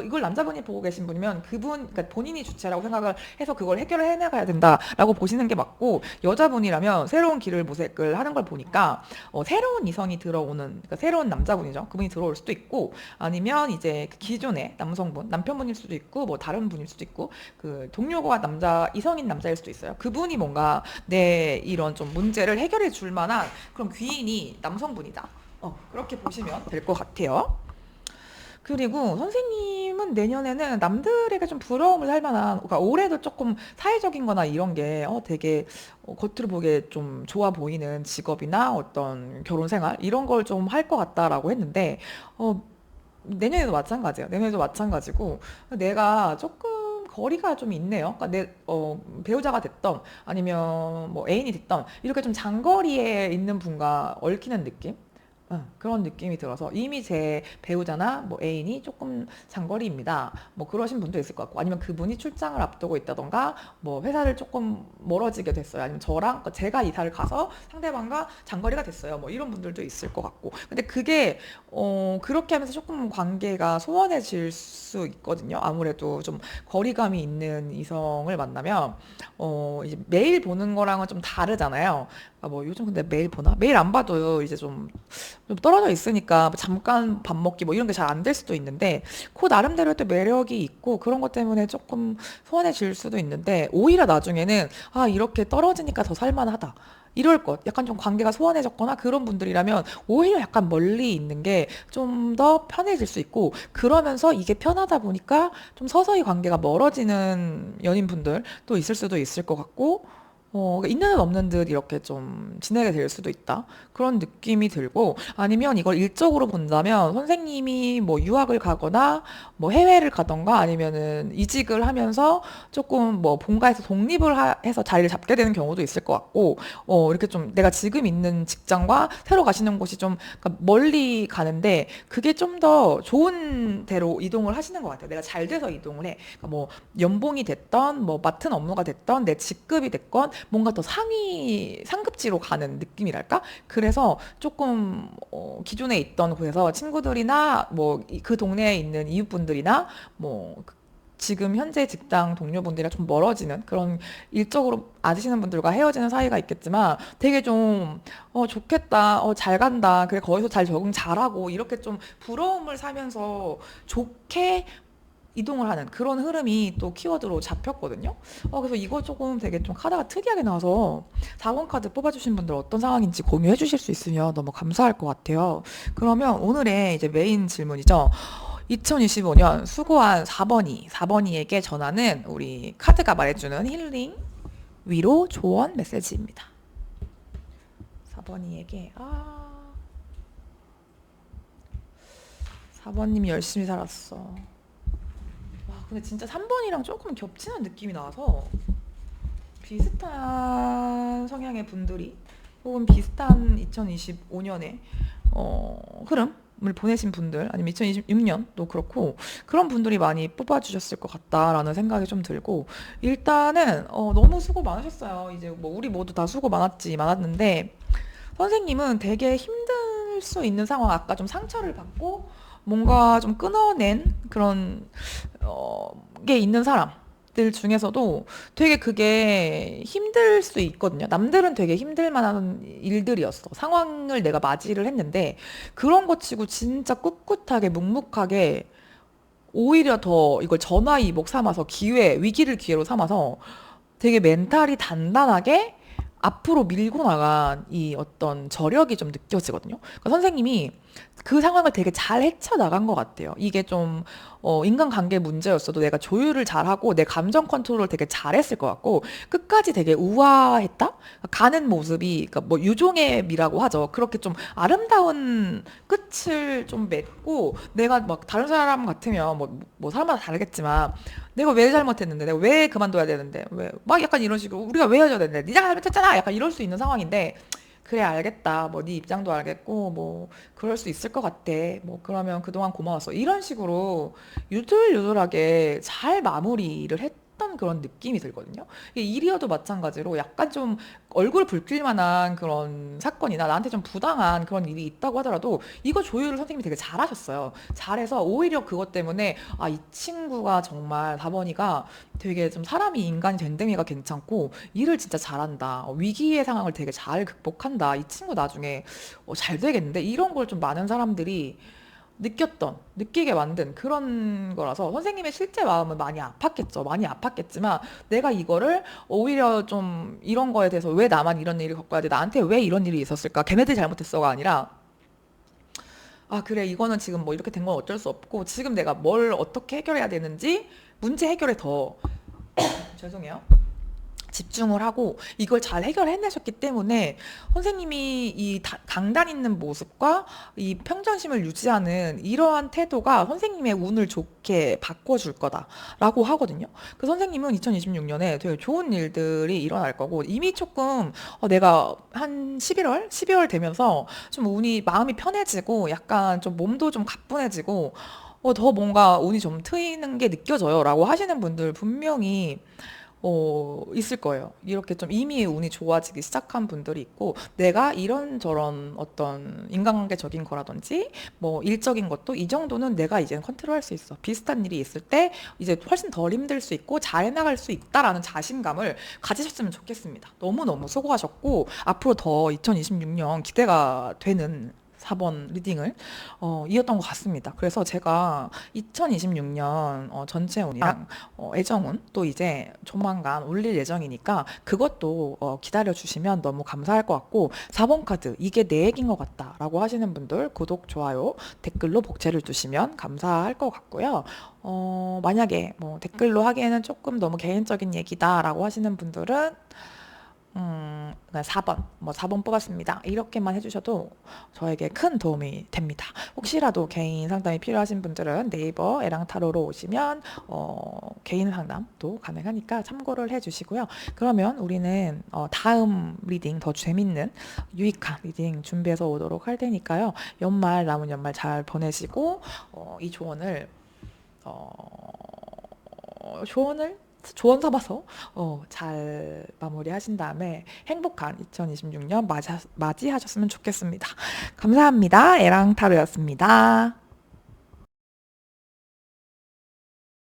이걸 남자분이 보고 계신 분이면 그분, 그러니까 본인이 주체라고 생각을 해서 그걸 해결을 해나가야 된다라고 보시는 게 맞고, 여자분이라면 새로운 길을 모색을 하는 걸 보니까 새로운 이성이 들어오는, 그러니까 새로운 남자분이죠. 그분이 들어올 수도 있고, 아니면 이제 그 기존의 남성분, 남편분일 수도 있고, 뭐 다른 분일 수도 있고, 그 동료가 이성인 남자일 수도 있어요. 그분이 뭔가 내 이런 좀 문제를 해결해 줄 만한 그런 귀인이 남성분이다. 그렇게 보시면 될 것 같아요. 그리고 선생님은 내년에는 남들에게 좀 부러움을 살 만한, 그러니까 올해도 조금 사회적인 거나 이런 게 되게 겉으로 보기에 좀 좋아 보이는 직업이나 어떤 결혼 생활 이런 걸 좀 할 것 같다라고 했는데 어, 내년에도 마찬가지예요. 내년에도 마찬가지고 내가 조금 거리가 좀 있네요. 그러니까 배우자가 됐던 아니면 뭐 애인이 됐던 이렇게 좀 장거리에 있는 분과 얽히는 느낌? 그런 느낌이 들어서 이미 제 배우자나 뭐 애인이 조금 장거리입니다. 뭐 그러신 분도 있을 것 같고, 아니면 그분이 출장을 앞두고 있다던가 뭐 회사를 조금 멀어지게 됐어요. 아니면 저랑, 그러니까 제가 이사를 가서 상대방과 장거리가 됐어요. 뭐 이런 분들도 있을 것 같고. 근데 그게 그렇게 하면서 조금 관계가 소원해질 수 있거든요. 아무래도 좀 거리감이 있는 이성을 만나면 이제 매일 보는 거랑은 좀 다르잖아요. 뭐 요즘 근데 매일 보나? 매일 안 봐도 이제 좀 좀 떨어져 있으니까 뭐 잠깐 밥 먹기 뭐 이런 게 잘 안 될 수도 있는데 그 나름대로 또 매력이 있고 그런 것 때문에 조금 소원해질 수도 있는데 오히려 나중에는 아 이렇게 떨어지니까 더 살만하다. 이럴 것 약간 좀 관계가 소원해졌거나 그런 분들이라면 오히려 약간 멀리 있는 게 좀 더 편해질 수 있고 그러면서 이게 편하다 보니까 좀 서서히 관계가 멀어지는 연인분들 또 있을 수도 있을 것 같고 그러니까 있는 듯 없는 듯 이렇게 좀 지내게 될 수도 있다. 그런 느낌이 들고, 아니면 이걸 일적으로 본다면 선생님이 뭐 유학을 가거나 뭐 해외를 가던가 아니면은 이직을 하면서 조금 뭐 본가에서 해서 자리를 잡게 되는 경우도 있을 것 같고, 이렇게 좀 내가 지금 있는 직장과 새로 가시는 곳이 좀 그러니까 멀리 가는데 그게 좀 더 좋은 데로 이동을 하시는 것 같아요. 내가 잘 돼서 이동을 해. 그러니까 뭐 연봉이 됐던 뭐 맡은 업무가 됐던 내 직급이 됐건 뭔가 더 상위 상급지로 가는 느낌이랄까? 그래서 조금 기존에 있던 곳에서 친구들이나 뭐 그 동네에 있는 이웃분들이나 뭐 지금 현재 직장 동료분들이랑 좀 멀어지는 그런 일적으로 아시는 분들과 헤어지는 사이가 있겠지만 되게 좀 좋겠다, 잘 간다, 그래 거기서 잘 적응 잘하고 이렇게 좀 부러움을 사면서 좋게 이동을 하는 그런 흐름이 또 키워드로 잡혔거든요. 그래서 이거 조금 되게 좀 카드가 특이하게 나와서 4번 카드 뽑아주신 분들 어떤 상황인지 공유해 주실 수 있으면 너무 감사할 것 같아요. 그러면 오늘의 이제 메인 질문이죠. 2025년 수고한 4번이에게 전하는 우리 카드가 말해주는 힐링, 위로, 조언 메시지입니다. 4번이에게, 4번님이 열심히 살았어. 와, 근데 진짜 3번이랑 조금 겹치는 느낌이 나서 비슷한 성향의 분들이 혹은 비슷한 2025년에 흐름을 보내신 분들 아니면 2026년도 그렇고 그런 분들이 많이 뽑아주셨을 것 같다라는 생각이 좀 들고 일단은 너무 수고 많으셨어요. 이제 뭐 우리 모두 다 수고 많았는데 선생님은 되게 힘들 수 있는 상황 아까 좀 상처를 받고 뭔가 좀 끊어낸 그런 게 있는 사람들 중에서도 되게 그게 힘들 수 있거든요. 남들은 되게 힘들 만한 일들이었어. 상황을 내가 맞이를 했는데 그런 거 치고 진짜 꿋꿋하게 묵묵하게 오히려 더 이걸 전화위복 삼아서 위기를 기회로 삼아서 되게 멘탈이 단단하게 앞으로 밀고 나간 이 어떤 저력이 좀 느껴지거든요. 그러니까 선생님이 그 상황을 되게 잘 헤쳐나간 것 같아요. 이게 좀, 인간관계 문제였어도 내가 조율을 잘하고 내 감정 컨트롤을 되게 잘했을 것 같고, 끝까지 되게 우아했다? 가는 모습이, 그러니까 뭐 유종의 미라고 하죠. 그렇게 좀 아름다운 끝을 좀 맺고, 내가 막 다른 사람 같으면, 뭐 사람마다 다르겠지만, 내가 왜 잘못했는데, 내가 왜 그만둬야 되는데, 막 약간 이런 식으로, 우리가 왜 헤어져야 되는데, 네가 잘못했잖아! 약간 이럴 수 있는 상황인데, 그래 알겠다. 뭐 네 입장도 알겠고 뭐 그럴 수 있을 것 같아. 뭐 그러면 그동안 고마웠어. 이런 식으로 유들유들하게 잘 마무리를 했던 그런 느낌이 들거든요. 이게 일이어도 마찬가지로 약간 좀 얼굴 붉힐 만한 그런 사건이나 나한테 좀 부당한 그런 일이 있다고 하더라도 이거 조율을 선생님이 되게 잘하셨어요. 잘해서 오히려 그것 때문에 아, 이 친구가 정말 다번이가 되게 좀 사람이 인간이 됨됨이가 괜찮고 일을 진짜 잘한다. 위기의 상황을 되게 잘 극복한다. 이 친구 나중에 잘 되겠는데 이런 걸 좀 많은 사람들이 느끼게 만든 그런 거라서 선생님의 실제 마음은 많이 아팠겠죠. 많이 아팠겠지만 내가 이거를 오히려 좀 이런 거에 대해서 왜 나만 이런 일을 겪어야 돼? 나한테 왜 이런 일이 있었을까? 걔네들이 잘못했어가 아니라 아, 그래, 이거는 지금 뭐 이렇게 된 건 어쩔 수 없고 지금 내가 뭘 어떻게 해결해야 되는지 문제 해결에 더 죄송해요. 집중을 하고 이걸 잘 해결해내셨기 때문에 선생님이 이 강단 있는 모습과 이 평정심을 유지하는 이러한 태도가 선생님의 운을 좋게 바꿔줄 거다라고 하거든요. 그 선생님은 2026년에 되게 좋은 일들이 일어날 거고 이미 조금 내가 한 12월 되면서 좀 운이 마음이 편해지고 약간 좀 몸도 좀 가뿐해지고 더 뭔가 운이 좀 트이는 게 느껴져요. 라고 하시는 분들 분명히 있을 거예요. 이렇게 좀 이미 운이 좋아지기 시작한 분들이 있고, 내가 이런저런 어떤 인간관계적인 거라든지, 뭐 일적인 것도 이 정도는 내가 이제 컨트롤 할 수 있어. 비슷한 일이 있을 때 이제 훨씬 덜 힘들 수 있고, 잘 해나갈 수 있다라는 자신감을 가지셨으면 좋겠습니다. 너무너무 수고하셨고, 앞으로 더 2026년 기대가 되는 4번 리딩을 이었던 것 같습니다. 그래서 제가 2026년 전체 운이랑 애정운 또 이제 조만간 올릴 예정이니까 그것도 기다려 주시면 너무 감사할 것 같고, 4번 카드 이게 내 얘기인 것 같다 라고 하시는 분들 구독, 좋아요, 댓글로 복제를 두시면 감사할 것 같고요. 만약에 뭐 댓글로 하기에는 조금 너무 개인적인 얘기다 라고 하시는 분들은 그냥 4번, 뭐 4번 뽑았습니다, 이렇게만 해주셔도 저에게 큰 도움이 됩니다. 혹시라도 개인 상담이 필요하신 분들은 네이버 에랑타로로 오시면 개인 상담도 가능하니까 참고를 해주시고요. 그러면 우리는 다음 리딩, 더 재밌는 유익한 리딩 준비해서 오도록 할 테니까요. 남은 연말 잘 보내시고 이 조언 삼아서 잘 마무리하신 다음에 행복한 2026년 맞이하셨으면 좋겠습니다. 감사합니다. 에랑타로였습니다.